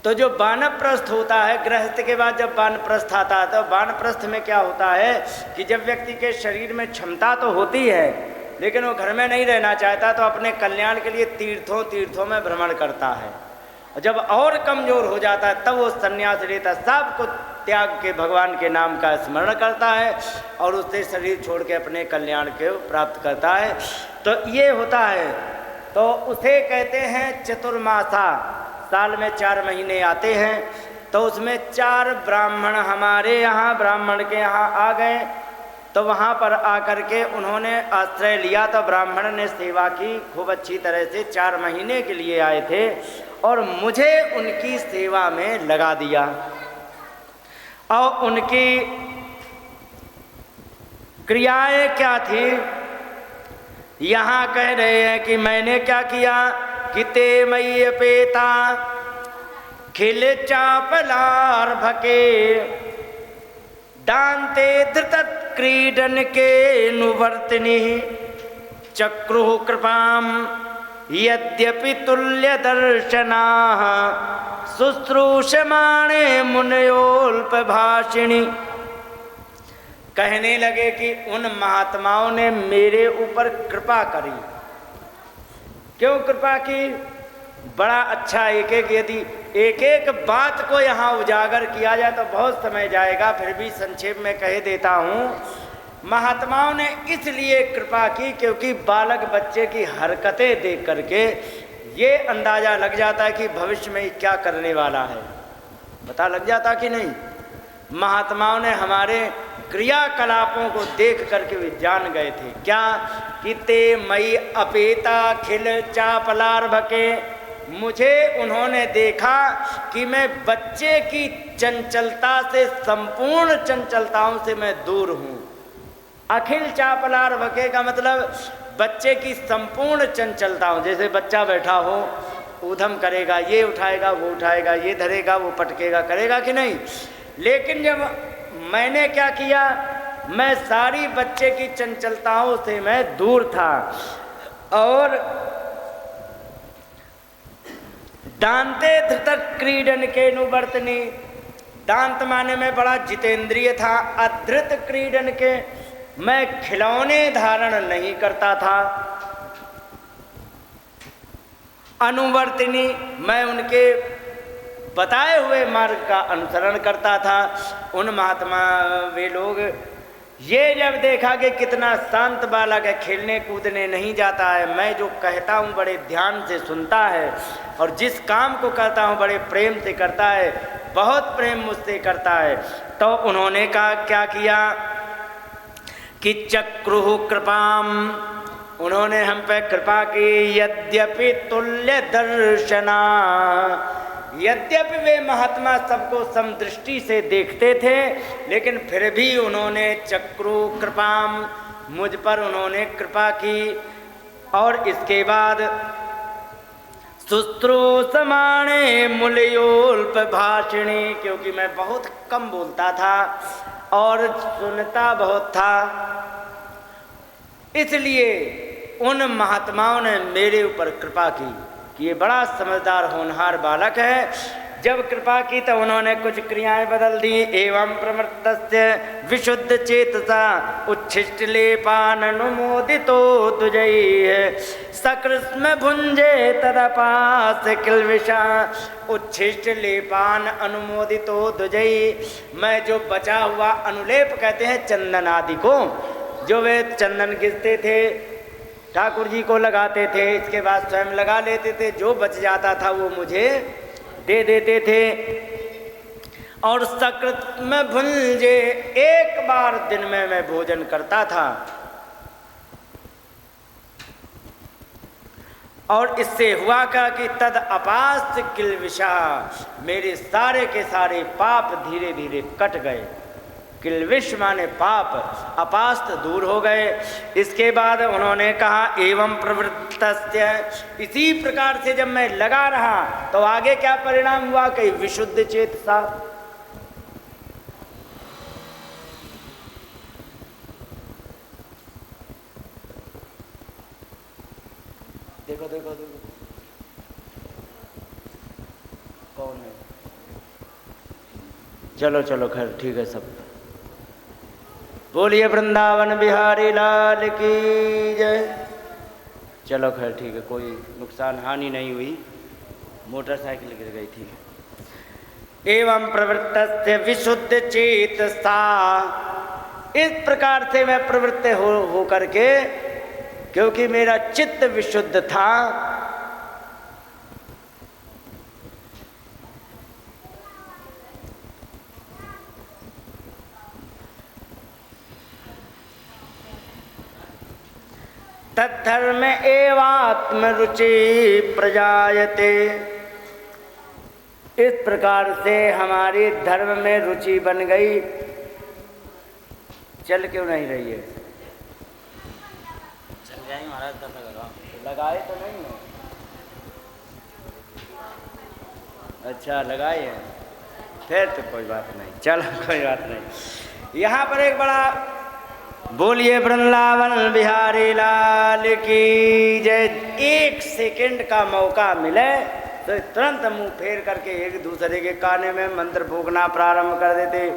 तो जो वानप्रस्थ होता है, गृहस्थ के बाद जब वानप्रस्थ आता है, तो वानप्रस्थ में क्या होता है कि जब व्यक्ति के शरीर में क्षमता तो होती है लेकिन वो घर में नहीं रहना चाहता, तो अपने कल्याण के लिए तीर्थों में भ्रमण करता है। और जब और कमज़ोर हो जाता है तब वो संन्यास लेता, सब कुछ त्याग के भगवान के नाम का स्मरण करता है और उससे शरीर छोड़ के अपने कल्याण को प्राप्त करता है। तो ये होता है, तो उसे कहते हैं चतुर्मासा। साल में 4 महीने आते हैं, तो उसमें 4 ब्राह्मण हमारे यहाँ ब्राह्मण के यहाँ आ गए। तो वहाँ पर आकर के उन्होंने आश्रय लिया, तो ब्राह्मण ने सेवा की खूब अच्छी तरह से। 4 महीने के लिए आए थे और मुझे उनकी सेवा में लगा दिया। और उनकी क्रियाएं क्या थी यहाँ कह रहे हैं कि मैंने क्या किया कि ते मई अपेता खिल चापलार भके दान्ते धृत क्रीडन के नुवर्तनि चक्रुः कृपाम यद्यपि तुल्य दर्शना शुश्रूषमाणे मुनयोल्प भाषिणी। कहने लगे कि उन महात्माओं ने मेरे ऊपर कृपा करी। क्यों कृपा की? बड़ा अच्छा यदि एक एक बात को यहाँ उजागर किया जाए तो बहुत समय जाएगा, फिर भी संक्षेप में कह देता हूँ। महात्माओं ने इसलिए कृपा की क्योंकि बालक बच्चे की हरकतें देख करके ये अंदाज़ा लग जाता है कि भविष्य में क्या करने वाला है, पता लग जाता कि नहीं। महात्माओं ने हमारे क्रियाकलापों को देख करके वे जान गए थे क्या कि ते मई अपेता खिल चापलार भके, मुझे उन्होंने देखा कि मैं बच्चे की चंचलता से, संपूर्ण चंचलताओं से मैं दूर हूँ। अखिल चापलार वके का मतलब बच्चे की संपूर्ण चंचलताओं, जैसे बच्चा बैठा हो, ऊधम करेगा, ये उठाएगा वो उठाएगा, ये धरेगा वो पटकेगा, करेगा कि नहीं। लेकिन जब मैंने क्या किया, मैं सारी बच्चे की चंचलताओं से मैं दूर था। और दांते धृत क्रीडन के नुवर्तनी, दांत माने में बड़ा जितेंद्रिय था, अधृत क्रीडन के मैं खिलौने धारण नहीं करता था। अनुवर्तिनी, मैं उनके बताए हुए मार्ग का अनुसरण करता था। उन महात्मा वे लोग ये जब देखा कि कितना शांत बालक है, खेलने कूदने नहीं जाता है, मैं जो कहता हूँ बड़े ध्यान से सुनता है, और जिस काम को करता हूँ बड़े प्रेम से करता है, बहुत प्रेम मुझसे करता है, तो उन्होंने कहा क्या किया कि चक्रुः कृपाम, उन्होंने हम पे कृपा की। यद्यपि तुल्य दर्शना, यद्यपि वे महात्मा सबको समदृष्टि से देखते थे, लेकिन फिर भी उन्होंने चक्रु कृपाम, मुझ पर उन्होंने कृपा की। और इसके बाद शुश्रूषमाणे मूल्योल्प भाषिणी, क्योंकि मैं बहुत कम बोलता था और सुनता बहुत था, इसलिए उन महात्माओं ने मेरे ऊपर कृपा की कि ये बड़ा समझदार होनहार बालक है। जब कृपा की तो उन्होंने कुछ क्रियाएं बदल दी। एवं प्रवृत्तस्य विशुद्ध चेतसा उच्छिष्ट लेपान अनुमोदितो तुजैः सकृष्म भुंजे तदपास किल्विषा उच्छिष्ट लेपान अनुमोदितो तुजैः। मैं जो बचा हुआ अनुलेप कहते हैं चंदन आदि को, जो वे चंदन घिसते थे, ठाकुर जी को लगाते थे, इसके बाद स्वयं लगा लेते थे, जो बच जाता था वो मुझे दे देते थे। और सकृत में भुंजे, एक बार दिन में मैं भोजन करता था, और इससे हुआ क्या कि तद अपास्त किल्विषा, मेरे सारे के सारे पाप धीरे धीरे कट गए। किल्विष माने पाप, अपास्त दूर हो गए। इसके बाद उन्होंने कहा एवं प्रवृत्तस्य, इसी प्रकार से जब मैं लगा रहा तो आगे क्या परिणाम हुआ कि विशुद्ध चेतसा, देखो देखो देखो कौन है, चलो चलो खैर ठीक है सब। बोलिए वृंदावन बिहारी लाल की जय। चलो खैर ठीक है, कोई नुकसान हानि नहीं हुई, मोटरसाइकिल गिर गई थी। एवं प्रवृत्तस्य विशुद्ध चेतसा, इस प्रकार से मैं प्रवृत्त हो करके, क्योंकि मेरा चित्त विशुद्ध था, तद्धर्म एवात्म रुचि प्रजायते, इस प्रकार से हमारी धर्म में रुचि बन गई। चल क्यों नहीं रही है? चल जाएंगे महाराज, तब लगाए तो नहीं है? अच्छा लगाए हैं, फिर तो कोई बात नहीं, चलो कोई बात नहीं। यहाँ पर एक बड़ा, बोलिए वृंदावन बिहारी लाल की जय। एक सेकंड का मौका मिले तो तुरंत मुंह फेर करके एक दूसरे के काने में मंत्र फूकना प्रारंभ कर देते।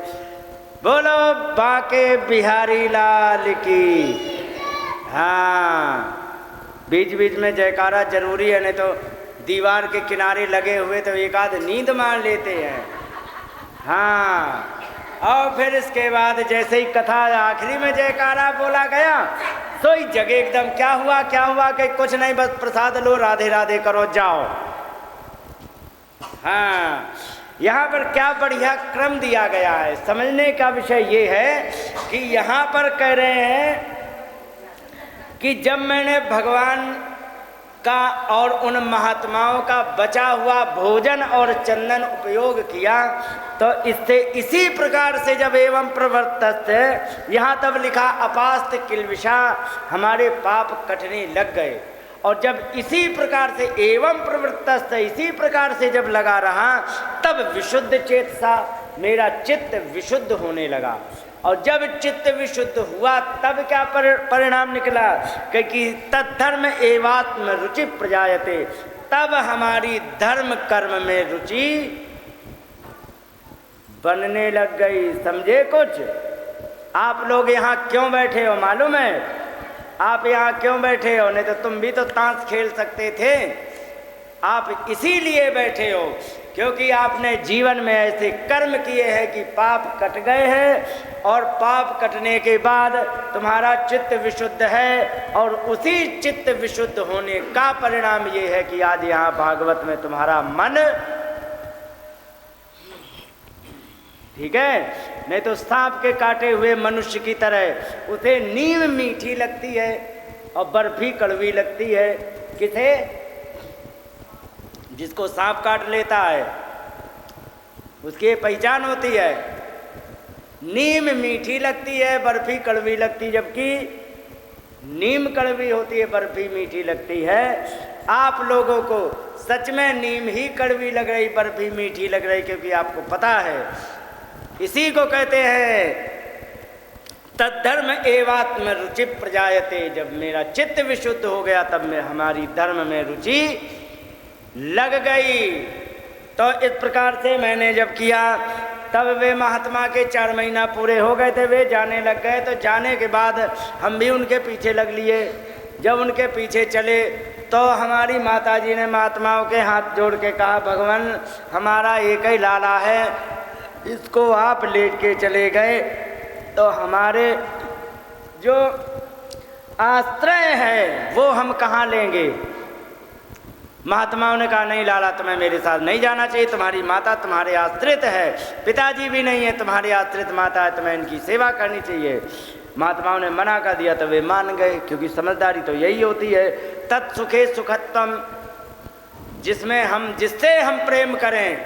बोलो बाके बिहारी लाल की। हाँ, बीच बीच में जयकारा जरूरी है, नहीं तो दीवार के किनारे लगे हुए तो एक आध नींद मार लेते हैं। हाँ, और फिर इसके बाद जैसे ही कथा आखिरी में जयकारा बोला गया तो ही जगह एकदम क्या हुआ कि कुछ नहीं, बस प्रसाद लो, राधे राधे करो, जाओ। हाँ, यहाँ पर क्या बढ़िया क्रम दिया गया है। समझने का विषय ये है कि यहाँ पर कह रहे हैं कि जब मैंने भगवान का और उन महात्माओं का बचा हुआ भोजन और चंदन उपयोग किया। तो इससे इसी प्रकार से जब एवं प्रवर्तस्ते, यहाँ तब लिखा अपास्त किलविषा, हमारे पाप कटने लग गए। और जब इसी प्रकार से एवं प्रवृत्तस्थ, इसी प्रकार से जब लगा रहा, तब विशुद्ध चेतसा, मेरा चित्त विशुद्ध होने लगा। और जब चित्त विशुद्ध हुआ तब क्या परिणाम निकला कि तद्धर्म एवात्म रुचि प्रजायते, तब हमारी धर्म कर्म में रुचि बनने लग गई। समझे कुछ? आप लोग यहाँ क्यों बैठे हो मालूम है? आप यहाँ क्यों बैठे हो? नहीं तो तुम भी तो ताश खेल सकते थे। आप इसीलिए बैठे हो क्योंकि आपने जीवन में ऐसे कर्म किए हैं कि पाप कट गए हैं, और पाप कटने के बाद तुम्हारा चित्त विशुद्ध है। और उसी चित्त विशुद्ध होने का परिणाम ये है कि आज यहाँ भागवत में तुम्हारा मन, ठीक है? नहीं तो सांप के काटे हुए मनुष्य की तरह उसे नीम मीठी लगती है और बर्फी कड़वी लगती है। किसे? जिसको सांप काट लेता है उसकी पहचान होती है। नीम मीठी लगती है, बर्फी कड़वी लगती, जबकि नीम कड़वी होती है, बर्फी मीठी लगती है। आप लोगों को सच में नीम ही कड़वी लग रही, बर्फी मीठी लग रही, क्योंकि आपको पता है। इसी को कहते हैं तद्धर्म एवात्म रुचि प्रजायते, जब मेरा चित्त विशुद्ध हो गया तब में हमारी धर्म में रुचि लग गई। तो इस प्रकार से मैंने जब किया तब वे महात्मा के 4 महीना पूरे हो गए थे, वे जाने लग गए। तो जाने के बाद हम भी उनके पीछे लग लिए। जब उनके पीछे चले तो हमारी माताजी ने महात्माओं के हाथ जोड़ के कहा, भगवान हमारा एक ही लाला है, इसको आप लेट के चले गए तो हमारे जो आश्रय है वो हम कहाँ लेंगे? महात्माओं ने कहा, नहीं लाला, तुम्हें मेरे साथ नहीं जाना चाहिए, तुम्हारी माता तुम्हारे आश्रित है, पिताजी भी नहीं है, तुम्हारी आश्रित माता है, तुम्हें इनकी सेवा करनी चाहिए। महात्माओं ने मना कर दिया तो वे मान गए, क्योंकि समझदारी तो यही होती है। तत्सुखे सुखत्वम, जिससे हम प्रेम करें।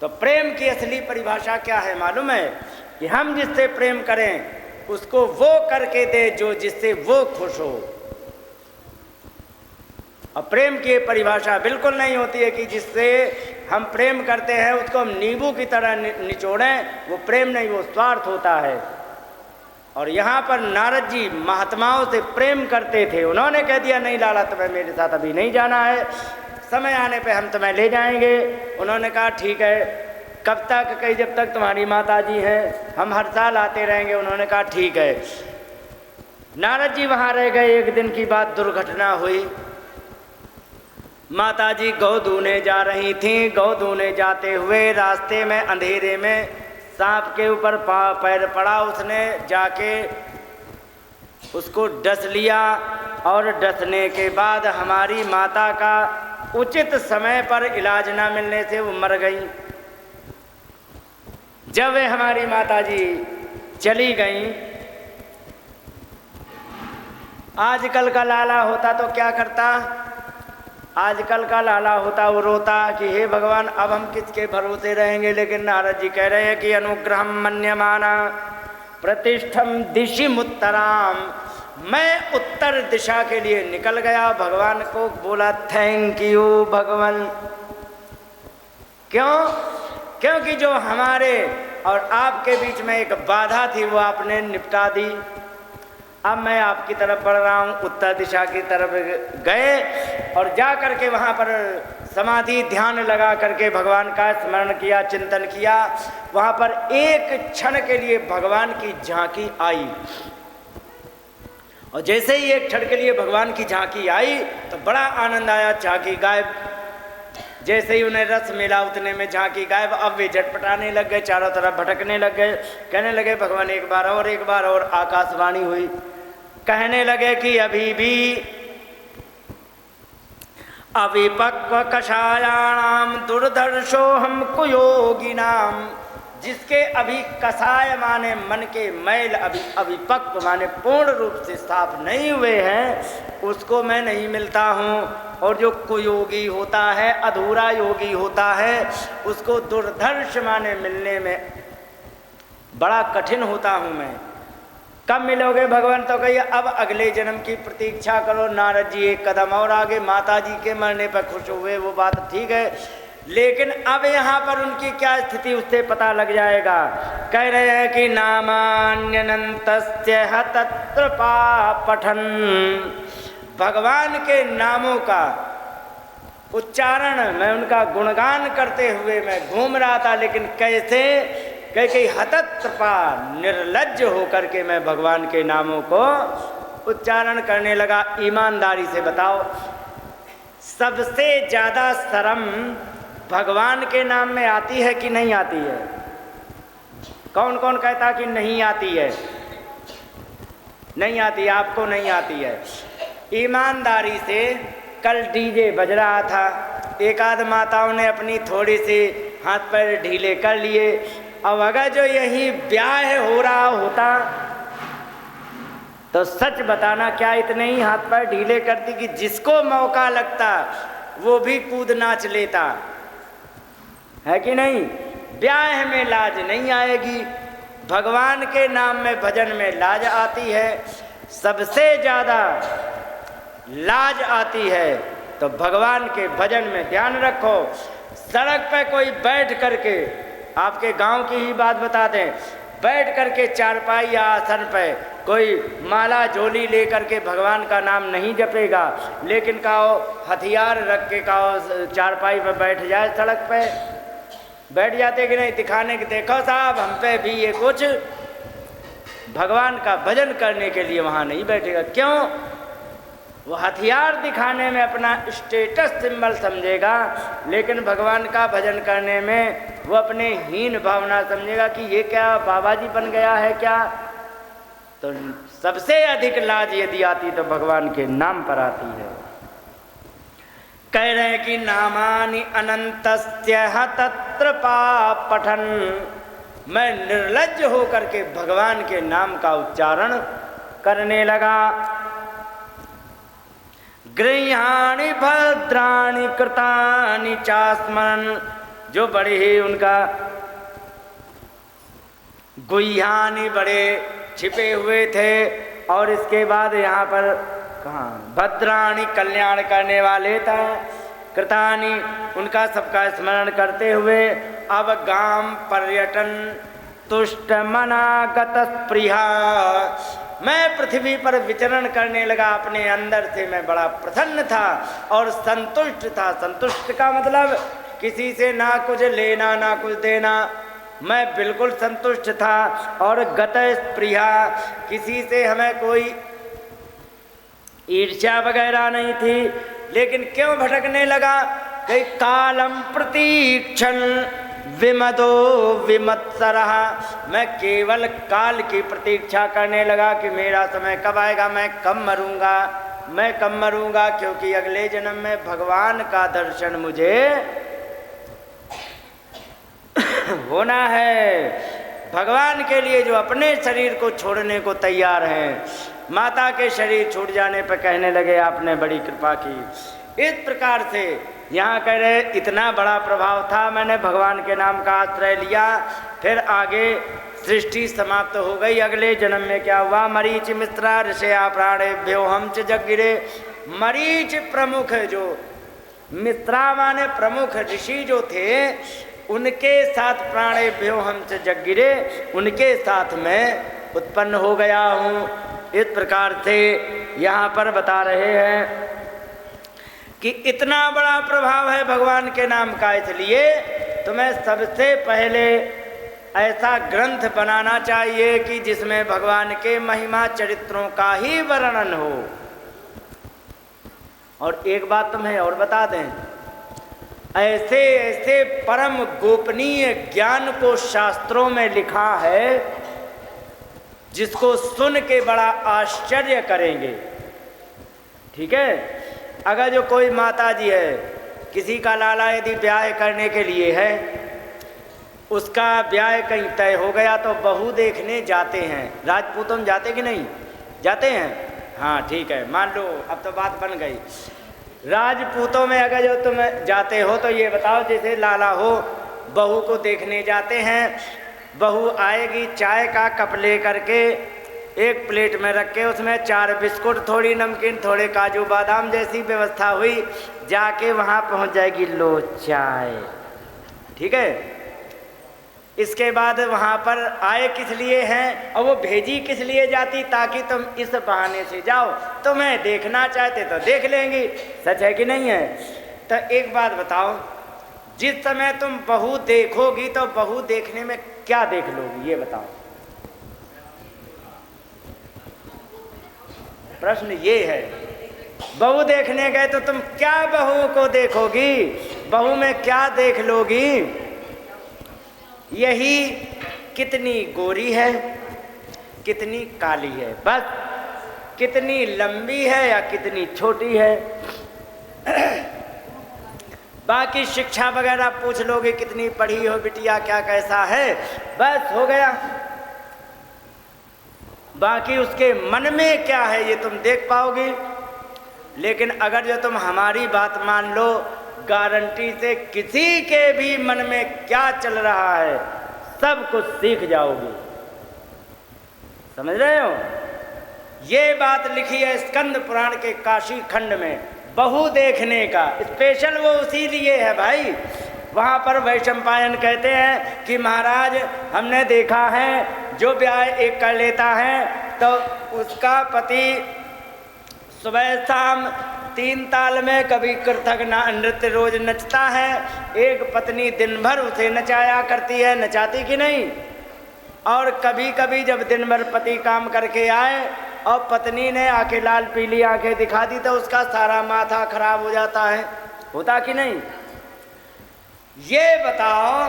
तो प्रेम की असली परिभाषा क्या है मालूम है? कि हम जिससे प्रेम करें उसको वो करके दे जो जिससे वो खुश हो। और प्रेम की परिभाषा बिल्कुल नहीं होती है कि जिससे हम प्रेम करते हैं उसको हम नींबू की तरह निचोड़ें, वो प्रेम नहीं, वो स्वार्थ होता है। और यहाँ पर नारद जी महात्माओं से प्रेम करते थे, उन्होंने कह दिया, नहीं लाला, तुम्हें मेरे साथ अभी नहीं जाना है, समय आने पे हम तुम्हें ले जाएंगे। उन्होंने कहा ठीक है, कब तक? कहीं जब तक तुम्हारी माता जी हैं, हम हर साल आते रहेंगे। उन्होंने कहा ठीक है। नारद जी वहाँ रह गए। एक दिन की बात, दुर्घटना हुई। माताजी गौ दूने जा रही थीं। गौ दूने जाते हुए रास्ते में अंधेरे में सांप के ऊपर पैर पड़ा। उसने जाके उसको डस लिया, और डसने के बाद हमारी माता का उचित समय पर इलाज ना मिलने से वो मर गई। जब वे हमारी माताजी चली गईं, आजकल का लाला होता तो क्या करता? आजकल का लाला होता वो रोता कि हे भगवान, अब हम किसके भरोसे रहेंगे। लेकिन नारद जी कह रहे हैं कि अनुग्रहम मन्यमाना प्रतिष्ठम दिशिमुत्तराम, मैं उत्तर दिशा के लिए निकल गया। भगवान को बोला थैंक यू भगवान। क्यों? क्योंकि जो हमारे और आपके बीच में एक बाधा थी वो आपने निपटा दी। अब मैं आपकी तरफ बढ़ रहा हूँ। उत्तर दिशा की तरफ गए और जा करके वहाँ पर समाधि ध्यान लगा करके भगवान का स्मरण किया, चिंतन किया। वहाँ पर एक क्षण के लिए भगवान की झांकी आई, और जैसे ही एक क्षण के लिए भगवान की झांकी आई तो बड़ा आनंद आया। झांकी गायब। जैसे ही उन्हें रस मिला उतने में झांकी गायब। अब वे झटपटाने लग गए, चारों तरफ भटकने लग गए। कहने लगे भगवान एक बार और, एक बार और। आकाशवाणी हुई, कहने लगे कि अभी भी अविपक्व कषायाणाम दुर्धर्षो हम कुयोगिनाम जिसके अभी कसाय माने मन के मैल अभी अभिपक्व माने पूर्ण रूप से साफ नहीं हुए हैं, उसको मैं नहीं मिलता हूँ। और जो कुयोगी होता है, अधूरा योगी होता है, उसको दुर्धर्ष माने मिलने में बड़ा कठिन होता हूँ मैं। कब मिलोगे भगवान? तो कहिए अब अगले जन्म की प्रतीक्षा करो। नारद जी एक कदम और आगे, माता जी के मरने पर खुश हुए, वो बात ठीक है, लेकिन अब यहाँ पर उनकी क्या स्थिति उससे पता लग जाएगा। कह रहे हैं कि नामान्यनन्तस्य तत्र पठन, भगवान के नामों का उच्चारण, मैं उनका गुणगान करते हुए मैं घूम रहा था, लेकिन कैसे? कई हतत्रपा, निर्लज्ज होकर के मैं भगवान के नामों को उच्चारण करने लगा। ईमानदारी से बताओ, सबसे ज़्यादा शर्म भगवान के नाम में आती है कि नहीं आती है? कौन कौन कहता कि नहीं आती है? नहीं आती, आपको नहीं आती है। ईमानदारी से, कल डीजे बज रहा था, एक आध माताओं ने अपनी थोड़ी सी हाथ पैर ढीले कर लिए। अब अगर जो यही ब्याह हो रहा होता तो सच बताना क्या इतने ही हाथ पैर ढीले करती कि जिसको मौका लगता वो भी कूद नाच लेता, है कि नहीं? ब्याह में लाज नहीं आएगी, भगवान के नाम में भजन में लाज आती है। सबसे ज़्यादा लाज आती है तो भगवान के भजन में। ध्यान रखो, सड़क पे कोई बैठ करके, आपके गांव की ही बात बता दें, बैठ करके चारपाई या आसन पे कोई माला झोली लेकर के भगवान का नाम नहीं जपेगा, लेकिन कहो हथियार रख के कहो चारपाई पे बैठ जाए, सड़क पे बैठ जाते कि नहीं? दिखाने के देखो साहब हम पे भी ये कुछ, भगवान का भजन करने के लिए वहाँ नहीं बैठेगा। क्यों? वो हथियार दिखाने में अपना स्टेटस सिंबल समझेगा, लेकिन भगवान का भजन करने में वो अपने हीन भावना समझेगा कि ये क्या बाबा जी बन गया है क्या। तो सबसे अधिक लाज यदि आती तो भगवान के नाम पर आती है। कह रहे हैं कि नामानि अनंतस्य तत्र पठन, मैं निर्लज्ज होकर के भगवान के नाम का उच्चारण करने लगा। गृह्याणि भद्राणि कृतानि चास्मरन्, जो बड़े ही उनका गुह्यानि बड़े छिपे हुए थे। और इसके बाद यहाँ पर कहाँ भद्राणि कल्याण करने वाले था, कृतानि उनका सबका स्मरण करते हुए अब गाम पर्यटन तुष्ट मनागत प्रिया, मैं पृथ्वी पर विचरण करने लगा। अपने अंदर से मैं बड़ा प्रसन्न था और संतुष्ट था। संतुष्ट का मतलब किसी से ना कुछ लेना ना कुछ देना, मैं बिल्कुल संतुष्ट था। और गत प्रिया, किसी से हमें कोई ईर्ष्या वगैरह नहीं थी। लेकिन क्यों भटकने लगा? कई कालम प्रतीक्षण विमदो विमत्सरः, मैं केवल काल की प्रतीक्षा करने लगा कि मेरा समय कब आएगा, मैं कब मरूंगा, मैं कब मरूंगा, क्योंकि अगले जन्म में भगवान का दर्शन मुझे होना है। भगवान के लिए जो अपने शरीर को छोड़ने को तैयार हैं, माता के शरीर छूट जाने पर कहने लगे आपने बड़ी कृपा की। इस प्रकार से यहाँ कह रहे इतना बड़ा प्रभाव था, मैंने भगवान के नाम का आश्रय लिया। फिर आगे सृष्टि समाप्त हो गई। अगले जन्म में क्या हुआ? मरीच मित्रा ऋषया प्राणेभ्यो हम च जगिरे, मरीच प्रमुख जो मित्रा माने प्रमुख ऋषि जो थे, उनके साथ प्राणेभ्यो हम च जगिरे, उनके साथ मैं उत्पन्न हो गया हूँ। इस प्रकार से यहाँ पर बता रहे हैं कि इतना बड़ा प्रभाव है भगवान के नाम का, इसलिए तुम्हें सबसे पहले ऐसा ग्रंथ बनाना चाहिए कि जिसमें भगवान के महिमा चरित्रों का ही वर्णन हो। और एक बात तुम्हें और बता दें, ऐसे ऐसे परम गोपनीय ज्ञान को शास्त्रों में लिखा है जिसको सुन के बड़ा आश्चर्य करेंगे। ठीक है? अगर जो कोई माता जी है, किसी का लाला यदि ब्याह करने के लिए है उसका ब्याह कहीं तय हो गया तो बहू देखने जाते हैं। राजपूतों में जाते कि नहीं जाते हैं? हाँ ठीक है, मान लो अब तो बात बन गई। राजपूतों में अगर जो तुम जाते हो तो ये बताओ, जैसे लाला हो बहू को देखने जाते हैं, बहू आएगी चाय का कप ले करके, एक प्लेट में रख के उसमें 4 बिस्कुट, थोड़ी नमकीन, थोड़े काजू बादाम जैसी व्यवस्था हुई, जाके वहाँ पहुँच जाएगी, लो चाय, ठीक है। इसके बाद वहाँ पर आए किस लिए हैं और वो भेजी किस लिए जाती, ताकि तुम इस बहाने से जाओ, तुम्हें देखना चाहते तो देख लेंगी, सच है कि नहीं है? तो एक बात बताओ, जिस समय तुम बहू देखोगी तो बहू देखने में क्या देख लोगी, ये बताओ। प्रश्न ये है, बहू देखने गए तो तुम क्या बहू को देखोगी, बहू में क्या देख लोगी? यही कितनी गोरी है, कितनी काली है, बस कितनी लंबी है या कितनी छोटी है। बाकी शिक्षा वगैरह पूछ लोगे, कितनी पढ़ी हो बिटिया, क्या कैसा है, बस हो गया। बाकी उसके मन में क्या है ये तुम देख पाओगे। लेकिन अगर जो तुम हमारी बात मान लो, गारंटी से किसी के भी मन में क्या चल रहा है सब कुछ सीख जाओगी, समझ रहे हो? ये बात लिखी है स्कंद पुराण के काशी खंड में, बहू देखने का स्पेशल वो उसी लिए है भाई। वहाँ पर वैशंपायन कहते हैं कि महाराज हमने देखा है जो ब्याह एक कर लेता है तो उसका पति सुबह शाम 3 ताल में कभी कृतक नृत्य रोज नचता है, एक पत्नी दिन भर उसे नचाया करती है, नचाती कि नहीं? और कभी कभी जब दिन भर पति काम करके आए और पत्नी ने आके लाल पीली आंखें दिखा दी तो उसका सारा माथा खराब हो जाता है, होता कि नहीं? ये बताओ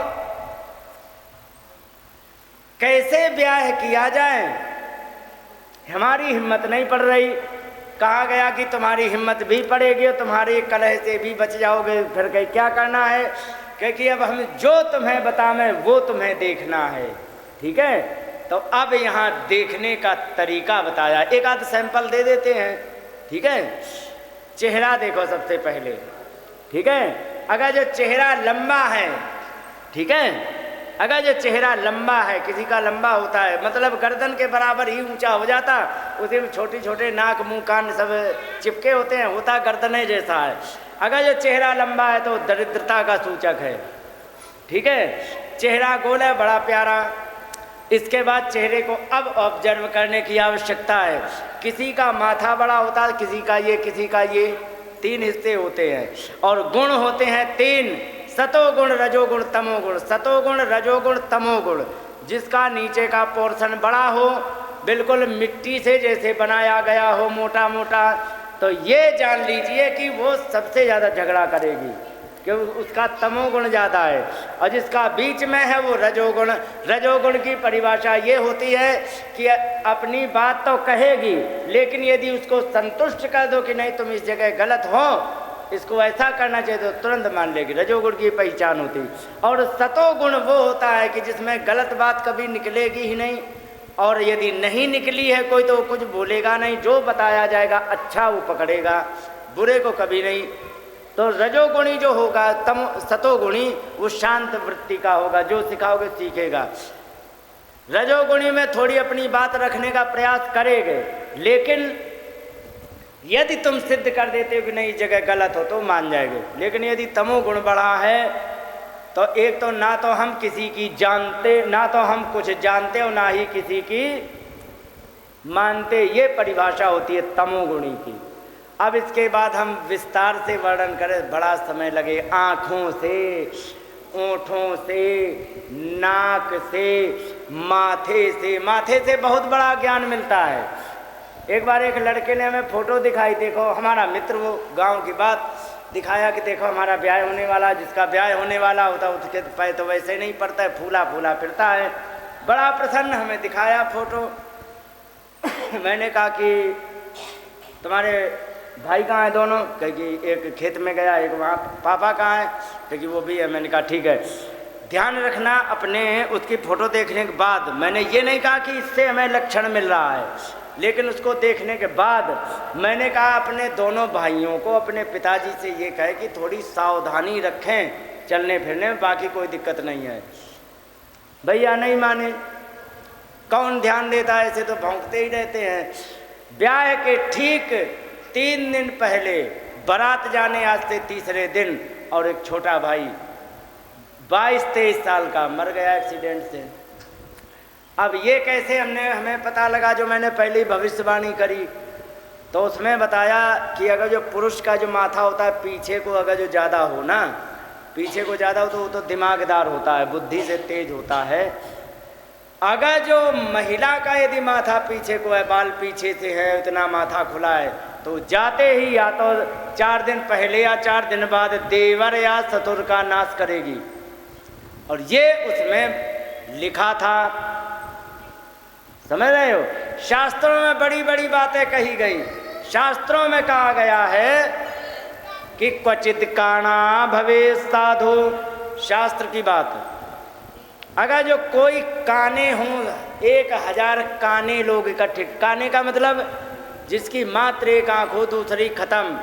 कैसे ब्याह किया जाए? हमारी हिम्मत नहीं पड़ रही। कहा गया कि तुम्हारी हिम्मत भी पड़ेगी और तुम्हारे कलह से भी बच जाओगे, फिर कहीं क्या करना है? क्योंकि अब हम जो तुम्हें बताएं वो तुम्हें देखना है, ठीक है? तो अब यहाँ देखने का तरीका बताया, एक आध सैंपल दे देते हैं, ठीक है? चेहरा देखो सबसे पहले, ठीक है? अगर जो चेहरा लंबा है, ठीक है, अगर जो चेहरा लंबा है, किसी का लंबा होता है मतलब गर्दन के बराबर ही ऊंचा हो जाता, उसी में छोटे छोटे नाक मुंह कान सब चिपके होते हैं, होता गर्दन जैसा है। अगर जो चेहरा लंबा है तो दरिद्रता का सूचक है, ठीक है? चेहरा गोल है, बड़ा प्यारा। इसके बाद चेहरे को अब ऑब्जर्व करने की आवश्यकता है। किसी का माथा बड़ा होता है, किसी का ये 3 हिस्से होते हैं और गुण होते हैं 3, सतोगुण रजोगुण तमोगुण। सतोगुण रजोगुण तमोगुण, जिसका नीचे का पोर्शन बड़ा हो, बिल्कुल मिट्टी से जैसे बनाया गया हो, मोटा मोटा, तो ये जान लीजिए कि वो सबसे ज़्यादा झगड़ा करेगी, क्योंकि उसका तमोगुण ज़्यादा है। और जिसका बीच में है वो रजोगुण। रजोगुण की परिभाषा ये होती है कि अपनी बात तो कहेगी, लेकिन यदि उसको संतुष्ट कर दो कि नहीं तुम इस जगह गलत हो, इसको ऐसा करना चाहिए, तो तुरंत मान लेगी। रजोगुण की पहचान होती। और सतोगुण वो होता है कि जिसमें गलत बात कभी निकलेगी ही नहीं, और यदि नहीं निकली है कोई तो कुछ बोलेगा नहीं, जो बताया जाएगा अच्छा वो पकड़ेगा, बुरे को कभी नहीं। तो रजोगुणी जो होगा, सतोगुणी वो शांत वृत्ति का होगा, जो सिखाओगे सीखेगा। रजोगुणी में थोड़ी अपनी बात रखने का प्रयास करेंगे, लेकिन यदि तुम सिद्ध कर देते हो कि नहीं इस जगह गलत हो तो मान जाएंगे। लेकिन यदि तमोगुण बढ़ा है तो एक तो ना तो हम किसी की जानते, ना तो हम कुछ जानते और ना ही किसी की मानते, ये परिभाषा होती है तमोगुणी की। अब इसके बाद हम विस्तार से वर्णन करें, बड़ा समय लगे। आँखों से, ओंठों से, नाक से, माथे से बहुत बड़ा ज्ञान मिलता है। एक बार एक लड़के ने हमें फ़ोटो दिखाई, देखो हमारा मित्र, वो गांव की बात दिखाया कि देखो हमारा ब्याह होने वाला, जिसका ब्याह होने वाला होता उसके पैर तो वैसे नहीं पड़ता है, फूला फूला फिरता है। बड़ा प्रसन्न हमें दिखाया फ़ोटो। मैंने कहा कि तुम्हारे भाई कहाँ हैं दोनों? क्योंकि एक खेत में गया, एक वहाँ। पापा कहाँ है? क्योंकि वो भी है। मैंने कहा ठीक है। ध्यान रखना अपने उसकी फ़ोटो देखने के बाद, मैंने ये नहीं कहा कि इससे हमें लक्षण मिल रहा है, लेकिन उसको देखने के बाद मैंने कहा अपने दोनों भाइयों को, अपने पिताजी से ये कहे कि थोड़ी सावधानी रखें चलने फिरने में, बाकी कोई दिक्कत नहीं है। भैया नहीं माने, कौन ध्यान देता है, ऐसे तो भौंकते ही रहते हैं। ब्याह के ठीक 3 दिन पहले बारात जाने आज से तीसरे दिन, और एक छोटा भाई 22-23 साल का मर गया एक्सीडेंट से। अब ये कैसे हमें पता लगा, जो मैंने पहले ही भविष्यवाणी करी तो उसमें बताया कि अगर जो पुरुष का जो माथा होता है पीछे को अगर जो ज़्यादा हो ना, पीछे को ज़्यादा हो तो वो तो दिमागदार होता है, बुद्धि से तेज होता है। अगर जो महिला का यदि माथा पीछे को है, बाल पीछे से है, इतना माथा खुला है, तो जाते ही या तो 4 दिन पहले या 4 दिन बाद देवर या ससुर का नाश करेगी। और ये उसमें लिखा था, समझ रहे हो। शास्त्रों में बड़ी बड़ी बातें कही गई। शास्त्रों में कहा गया है कि क्वचित काणा भवे साधु, शास्त्र की बात। अगर जो कोई काने हों, 1000 काने लोग इकट्ठे, काने का मतलब जिसकी मात्र एक आँख हो दूसरी खत्म,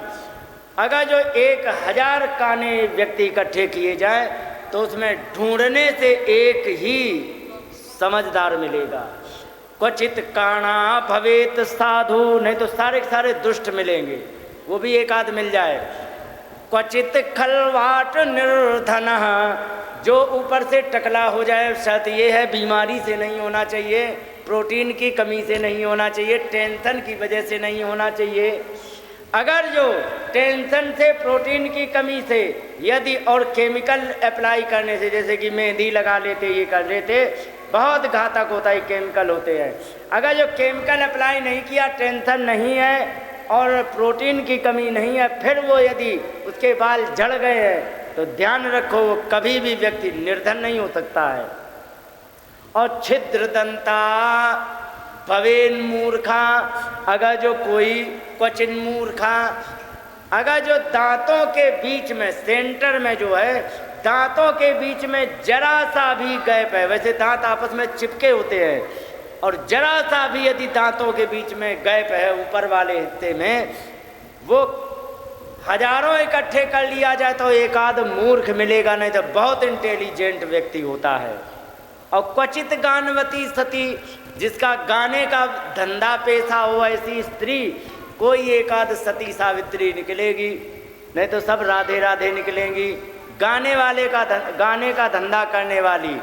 अगर जो 1000 काने व्यक्ति इकट्ठे किए जाए तो उसमें ढूंढने से एक ही समझदार मिलेगा। क्वचित काणा भवेत साधु, नहीं तो सारे के सारे दुष्ट मिलेंगे, वो भी एक आध मिल जाए। क्वचित खलवाट निर्धन, जो ऊपर से टकला हो जाए, शर्त ये है बीमारी से नहीं होना चाहिए, प्रोटीन की कमी से नहीं होना चाहिए, टेंशन की वजह से नहीं होना चाहिए। अगर जो टेंशन से, प्रोटीन की कमी से यदि और केमिकल अप्लाई करने से, जैसे कि मेहंदी लगा लेते, ये कर लेते, बहुत घातक होता है, केमिकल होते हैं। अगर जो केमिकल अप्लाई नहीं किया, टेंशन नहीं है और प्रोटीन की कमी नहीं है, फिर वो यदि उसके बाल झड़ गए हैं तो ध्यान रखो वो कभी भी व्यक्ति निर्धन नहीं हो सकता है। और छिद्र दंता भवेन मूर्खा, अगर जो कोई क्वचिन मूर्खा, अगर जो दांतों के बीच में, सेंटर में जो है दांतों के बीच में जरा सा भी गैप है, वैसे दांत आपस में चिपके होते हैं, और जरा सा भी यदि दांतों के बीच में गैप है ऊपर वाले हिस्से में, वो हजारों इकट्ठे कर लिया जाए तो एक आध मूर्ख मिलेगा, नहीं तो बहुत इंटेलिजेंट व्यक्ति होता है। और क्वचित गानवती सती, जिसका गाने का धंधा पेशा हो, ऐसी स्त्री कोई एक आध सती सावित्री निकलेगी, नहीं तो सब राधे राधे निकलेंगी। गाने का धंधा करने वाली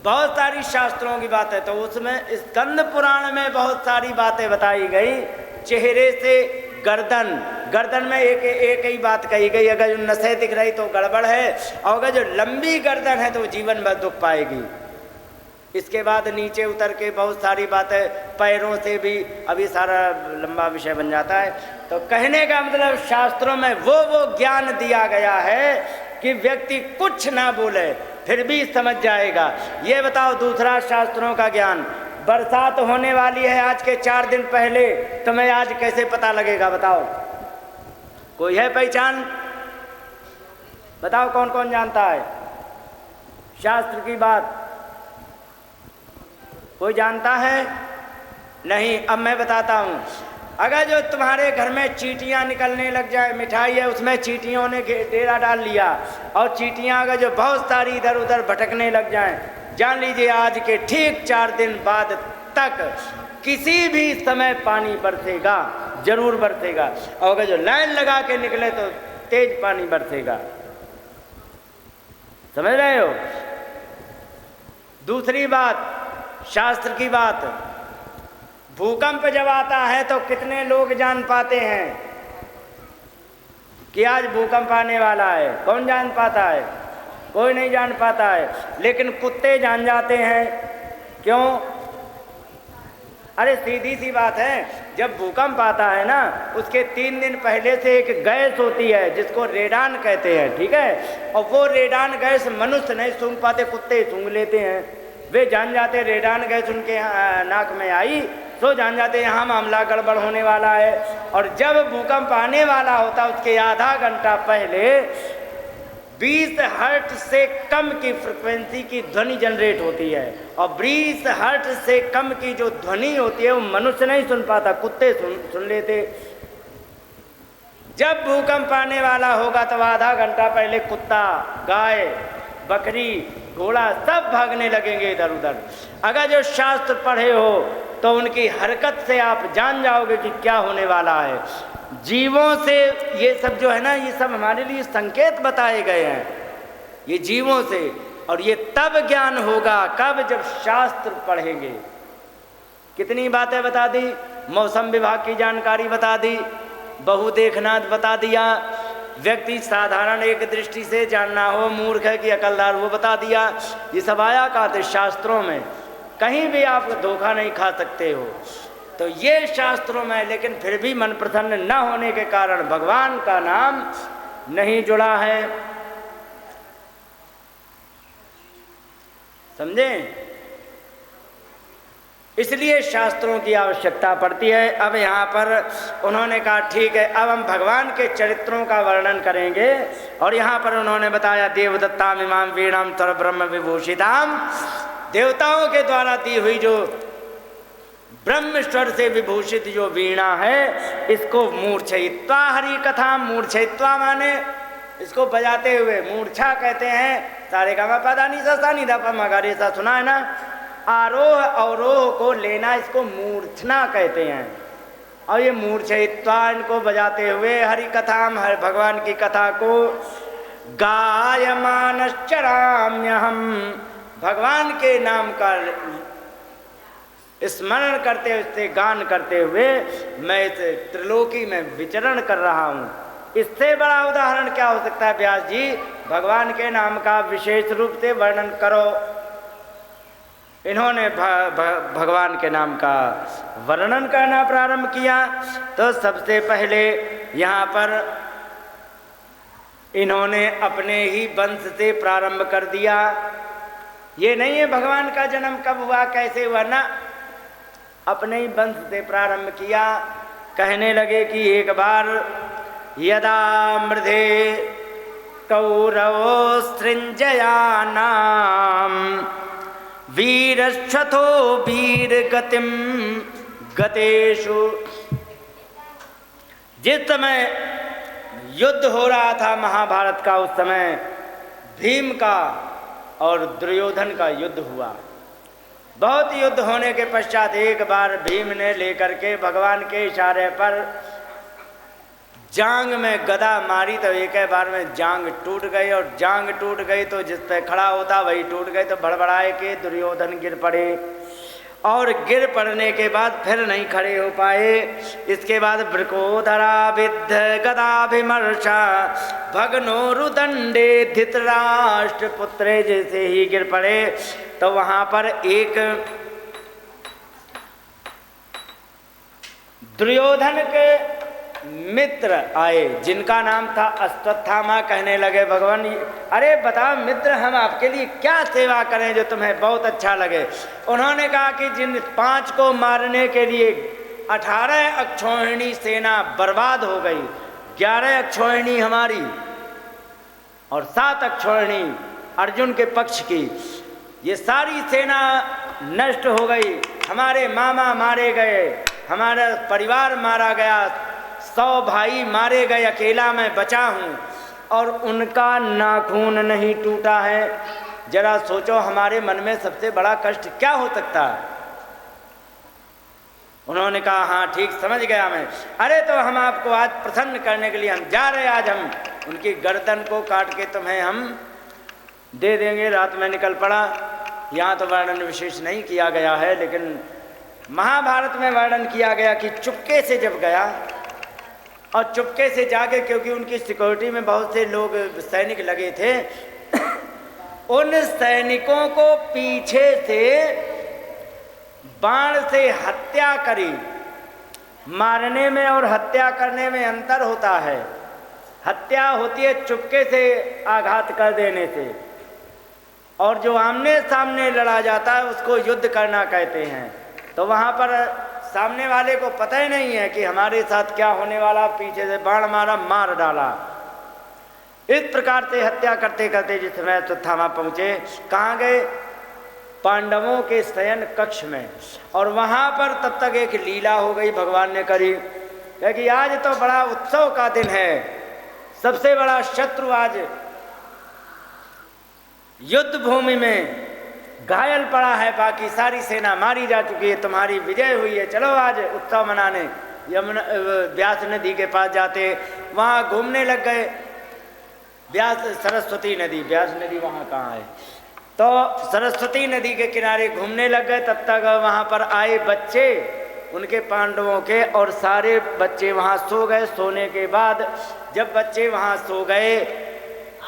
बहुत सारी शास्त्रों की बात है, तो उसमें स्कंद पुराण में बहुत सारी बातें बताई गई। चेहरे से गर्दन में एक ही बात कही गई, अगर जो नसें दिख रही तो गड़बड़ है, और अगर जो लंबी गर्दन है तो वो जीवन भर दुख पाएगी। इसके बाद नीचे उतर के बहुत सारी बातें, पैरों से भी, अभी सारा लंबा विषय बन जाता है। तो कहने का मतलब शास्त्रों में वो ज्ञान दिया गया है कि व्यक्ति कुछ ना बोले फिर भी समझ जाएगा। ये बताओ दूसरा शास्त्रों का ज्ञान, बरसात होने वाली है आज के 4 दिन पहले, तुम्हें आज कैसे पता लगेगा बताओ? कोई है पहचान? बताओ कौन कौन जानता है शास्त्र की बात? कोई जानता है? नहीं। अब मैं बताता हूँ। अगर जो तुम्हारे घर में चींटियाँ निकलने लग जाए, मिठाई है उसमें चींटियों ने डेरा डाल लिया, और चींटियाँ अगर जो बहुत सारी इधर उधर भटकने लग जाएं, जान लीजिए आज के ठीक 4 दिन बाद तक किसी भी समय पानी बरसेगा, जरूर बरसेगा। और अगर जो लाइन लगा के निकले तो तेज पानी बरसेगा। समझ रहे हो? दूसरी बात, शास्त्र की बात, भूकंप जब आता है तो कितने लोग जान पाते हैं कि आज भूकंप आने वाला है? कौन जान पाता है? कोई नहीं जान पाता है, लेकिन कुत्ते जान जाते हैं। क्यों? अरे सीधी सी बात है, जब भूकंप आता है ना, उसके 3 दिन पहले से एक गैस होती है जिसको रेडान कहते हैं, ठीक है? और वो रेडान गैस मनुष्य नहीं सूंघ पाते, कुत्ते सूंघ लेते हैं। वे जान जाते रेडान गैस उनके नाक में आई तो जान जाते यहाँ मामला गड़बड़ होने वाला है। और जब भूकंप आने वाला होता उसके आधा घंटा पहले 20 हर्ट्ज से कम की फ्रिक्वेंसी की ध्वनि जनरेट होती है, और 20 हर्ट्ज से कम की जो ध्वनि होती है वो मनुष्य नहीं सुन पाता, कुत्ते सुन लेते। जब भूकंप आने वाला होगा तो आधा घंटा पहले कुत्ता, गाय, बकरी, घोड़ा सब भागने लगेंगे इधर उधर। अगर जो शास्त्र पढ़े हो तो उनकी हरकत से आप जान जाओगे कि क्या होने वाला है। जीवों से ये सब जो है ना, ये सब हमारे लिए संकेत बताए गए हैं, ये जीवों से। और ये तब ज्ञान होगा कब, जब शास्त्र पढ़ेंगे। कितनी बातें बता दी, मौसम विभाग की जानकारी बता दी, बहुदेखनाथ बता दिया, व्यक्ति साधारण एक दृष्टि से जानना हो, मूर्ख है कि अकलदार, वो बता दिया। ये सब आया कहाँ थे? शास्त्रों में। कहीं भी आप धोखा नहीं खा सकते हो। तो ये शास्त्रों में, लेकिन फिर भी मन प्रसन्न न होने के कारण भगवान का नाम नहीं जुड़ा है। समझे? इसलिए शास्त्रों की आवश्यकता पड़ती है। अब यहाँ पर उन्होंने कहा ठीक है, अब हम भगवान के चरित्रों का वर्णन करेंगे। और यहाँ पर उन्होंने बताया देवदत्ताम इमाम वीणाम तर ब्रह्म विभूषिताम, देवताओं के द्वारा दी हुई जो ब्रह्मेश्वर से विभूषित जो वीणा है, इसको मूर्छयित्वा हरि कथा, मूर्छयित्वा माने इसको बजाते हुए, मूर्छा कहते हैं। सारे गा मा पा धा नी सा नी धा पा मा गा रे सा, सुना है ना? आरोह अवरोह को लेना, इसको मूर्छना कहते हैं। और ये मूर्छयित्वा, इनको बजाते हुए हरि कथाम, हर भगवान की कथा को गायमानश्चराम्यहम, भगवान के नाम का स्मरण करते हुए, उससे गान करते हुए मैं इस त्रिलोकी में विचरण कर रहा हूँ। इससे बड़ा उदाहरण क्या हो सकता है व्यास जी? भगवान के नाम का विशेष रूप से वर्णन करो। इन्होंने भगवान के नाम का वर्णन करना प्रारंभ किया। तो सबसे पहले यहाँ पर इन्होंने अपने ही वंश से प्रारंभ कर दिया। ये नहीं है भगवान का जन्म कब हुआ, कैसे हुआ, ना, अपने ही वंश से प्रारंभ किया। कहने लगे कि एक बार यदा मृधे कौरवो सृंजयानाम वीरश्वथो वीर गतिम गतेषु, जिस समय युद्ध हो रहा था महाभारत का, उस समय भीम का और दुर्योधन का युद्ध हुआ। बहुत युद्ध होने के पश्चात एक बार भीम ने लेकर के भगवान के इशारे पर जांग में गदा मारी, तो एक बार में जांग टूट गई। और जांग टूट गई तो जिस पे खड़ा होता वही टूट गई। तो भड़बड़ाए के दुर्योधन गिर पड़े, और गिर पड़ने के बाद फिर नहीं खड़े हो पाए। इसके बाद वृकोदरा विद्ध गदाभिमर्शा भगनोरुदंडे धृतराष्ट्र पुत्रे, जैसे ही गिर पड़े तो वहाँ पर एक दुर्योधन के मित्र आए जिनका नाम था अश्वत्थामा। कहने लगे भगवान, अरे बताओ मित्र, हम आपके लिए क्या सेवा करें जो तुम्हें बहुत अच्छा लगे। उन्होंने कहा कि जिन 5 को मारने के लिए 18 अक्षौहिणी सेना बर्बाद हो गई, 11 अक्षौहिणी हमारी और 7 अक्षौहिणी अर्जुन के पक्ष की, ये सारी सेना नष्ट हो गई। हमारे मामा मारे गए, हमारा परिवार मारा गया, 100 भाई मारे गए, अकेला मैं बचा हूँ और उनका नाखून नहीं टूटा है। जरा सोचो हमारे मन में सबसे बड़ा कष्ट क्या हो सकता है। उन्होंने कहा हाँ ठीक, समझ गया मैं। अरे तो हम आपको आज प्रसन्न करने के लिए हम जा रहे, आज हम उनकी गर्दन को काट के तुम्हें हम दे देंगे। रात में निकल पड़ा। यहाँ तो वर्णन विशेष नहीं किया गया है, लेकिन महाभारत में वर्णन किया गया कि चुपके से जब गया और चुपके से जाके, क्योंकि उनकी सिक्योरिटी में बहुत से लोग सैनिक लगे थे, उन सैनिकों को पीछे से बाण से हत्या करी। मारने में और हत्या करने में अंतर होता है। हत्या होती है चुपके से आघात कर देने से, और जो आमने सामने लड़ा जाता है उसको युद्ध करना कहते हैं। तो वहाँ पर सामने वाले को पता ही नहीं है कि हमारे साथ क्या होने वाला, पीछे से बाण मारा, मार डाला। इस प्रकार से हत्या करते करते जिस समय अश्वत्थामा पहुँचे, कहाँ गए? पांडवों के शयन कक्ष में। और वहाँ पर तब तक एक लीला हो गई भगवान ने करी, क्योंकि आज तो बड़ा उत्सव का दिन है, सबसे बड़ा शत्रु आज युद्ध भूमि में घायल पड़ा है, बाकी सारी सेना मारी जा चुकी है, तुम्हारी विजय हुई है, चलो आज उत्सव मनाने। यमुना व्यास नदी के पास जाते, वहाँ घूमने लग गए। व्यास सरस्वती नदी, व्यास नदी वहाँ कहाँ है? तो सरस्वती नदी के किनारे घूमने लग गए। तब तक वहाँ पर आए बच्चे उनके पांडवों के, और सारे बच्चे वहाँ सो गए। सोने के बाद जब बच्चे वहाँ सो गए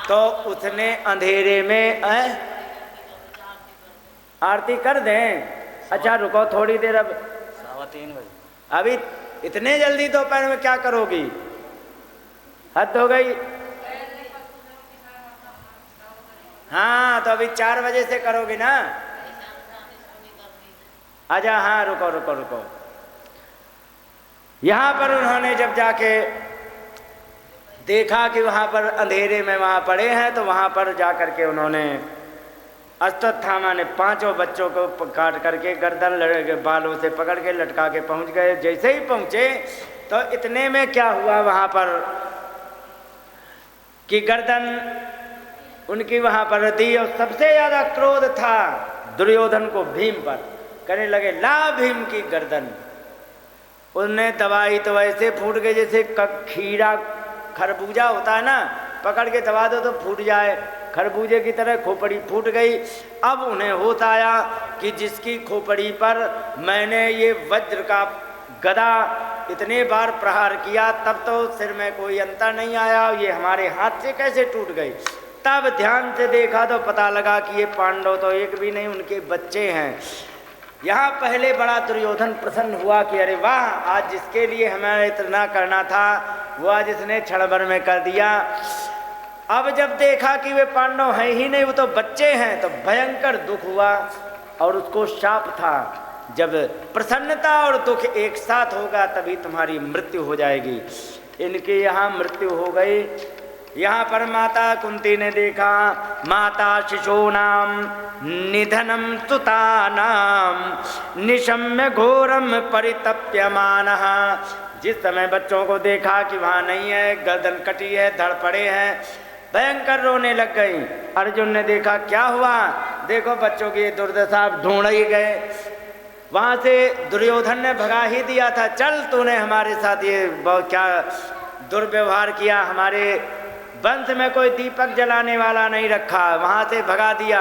तो उसने अंधेरे में आरती कर दें। अच्छा रुको थोड़ी देर, अब 3:15 बजे। अभी इतने जल्दी दोपहर में क्या करोगी? हद हो गई। हाँ तो अभी 4 बजे से करोगी ना? अच्छा हाँ रुको रुको रुको। यहाँ पर उन्होंने जब जाके देखा कि वहाँ पर अंधेरे में वहाँ पड़े हैं, तो वहाँ पर जा करके उन्होंने, अश्वत्थामा ने 5 बच्चों को काट करके गर्दन बालों से पकड़ के लटका के पहुँच गए। जैसे ही पहुँचे तो इतने में क्या हुआ वहाँ पर कि गर्दन उनकी वहाँ पर दी, और सबसे ज़्यादा क्रोध था दुर्योधन को भीम पर। कहने लगे ला भीम की गर्दन। उनने दबाई तो ऐसे फूट गई जैसे खीरा खरबूजा होता है ना, पकड़ के दबा दो तो फूट जाए, खरबूजे की तरह खोपड़ी फूट गई। अब उन्हें होश आया कि जिसकी खोपड़ी पर मैंने ये वज्र का गदा इतने बार प्रहार किया, तब तो सिर में कोई अंतर नहीं आया, ये हमारे हाथ से कैसे टूट गई। तब ध्यान से देखा तो पता लगा कि ये पांडव तो एक भी नहीं, उनके बच्चे हैं। यहाँ पहले बड़ा दुर्योधन प्रसन्न हुआ कि अरे वाह, आज जिसके लिए हमें इतना करना था वो आज इसने क्षण भर में कर दिया। अब जब देखा कि वे पांडव हैं ही नहीं, वो तो बच्चे हैं, तो भयंकर दुख हुआ। और उसको शाप था, जब प्रसन्नता और दुख एक साथ होगा तभी तुम्हारी मृत्यु हो जाएगी। इनके यहाँ मृत्यु हो गई। यहाँ पर माता कुंती ने देखा, माता शिशूनाम निधनम सुतानाम निशम्य घोरम परितप्यमानः। जिस समय बच्चों को देखा कि वहाँ नहीं है, गर्दन कटी है, धड़ पड़े हैं, भयंकर रोने लग गई। अर्जुन ने देखा क्या हुआ, देखो बच्चों की दुर्दशा, ढूंढ ही गए। वहाँ से दुर्योधन ने भगा ही दिया था, चल तूने हमारे साथ ये बहुत क्या दुर्व्यवहार किया, हमारे वंश में कोई दीपक जलाने वाला नहीं रखा, वहाँ से भगा दिया।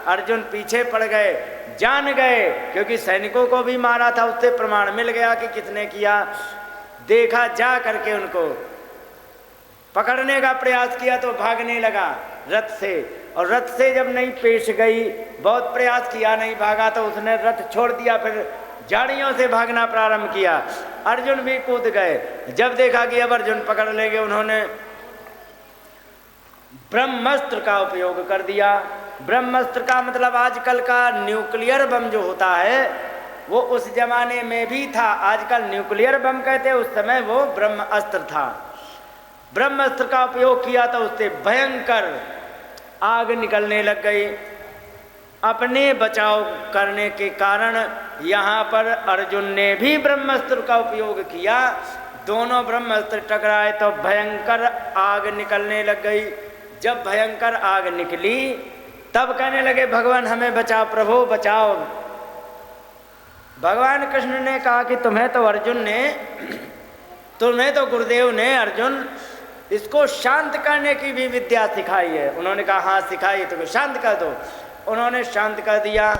अर्जुन पीछे पड़ गए, जान गए, क्योंकि सैनिकों को भी मारा था, उससे प्रमाण मिल गया कि किसने किया। देखा, जा करके उनको पकड़ने का प्रयास किया तो भागने लगा रथ से, और रथ से जब नहीं पेश गई, बहुत प्रयास किया नहीं भागा, तो उसने रथ छोड़ दिया, फिर झाड़ियों से भागना प्रारंभ किया। अर्जुन भी कूद गए। जब देखा कि अब अर्जुन पकड़ लेंगे, उन्होंने ब्रह्मास्त्र का उपयोग कर दिया। ब्रह्मास्त्र का मतलब आजकल का न्यूक्लियर बम जो होता है वो उस जमाने में भी था। आजकल न्यूक्लियर बम कहते हैं, उस समय वो ब्रह्मास्त्र था। ब्रह्मास्त्र का उपयोग किया तो उससे भयंकर आग निकलने लग गई। अपने बचाव करने के कारण यहाँ पर अर्जुन ने भी ब्रह्मास्त्र का उपयोग किया। दोनों ब्रह्मास्त्र टकराए तो भयंकर आग निकलने लग गई। जब भयंकर आग निकली तब कहने लगे भगवान हमें बचाओ, प्रभु बचाओ। भगवान कृष्ण ने कहा कि तुम्हें तो गुरुदेव ने अर्जुन इसको शांत करने की भी विद्या सिखाई है। उन्होंने कहा हाँ सिखाई, तो शांत कर दो। उन्होंने शांत कर दिया।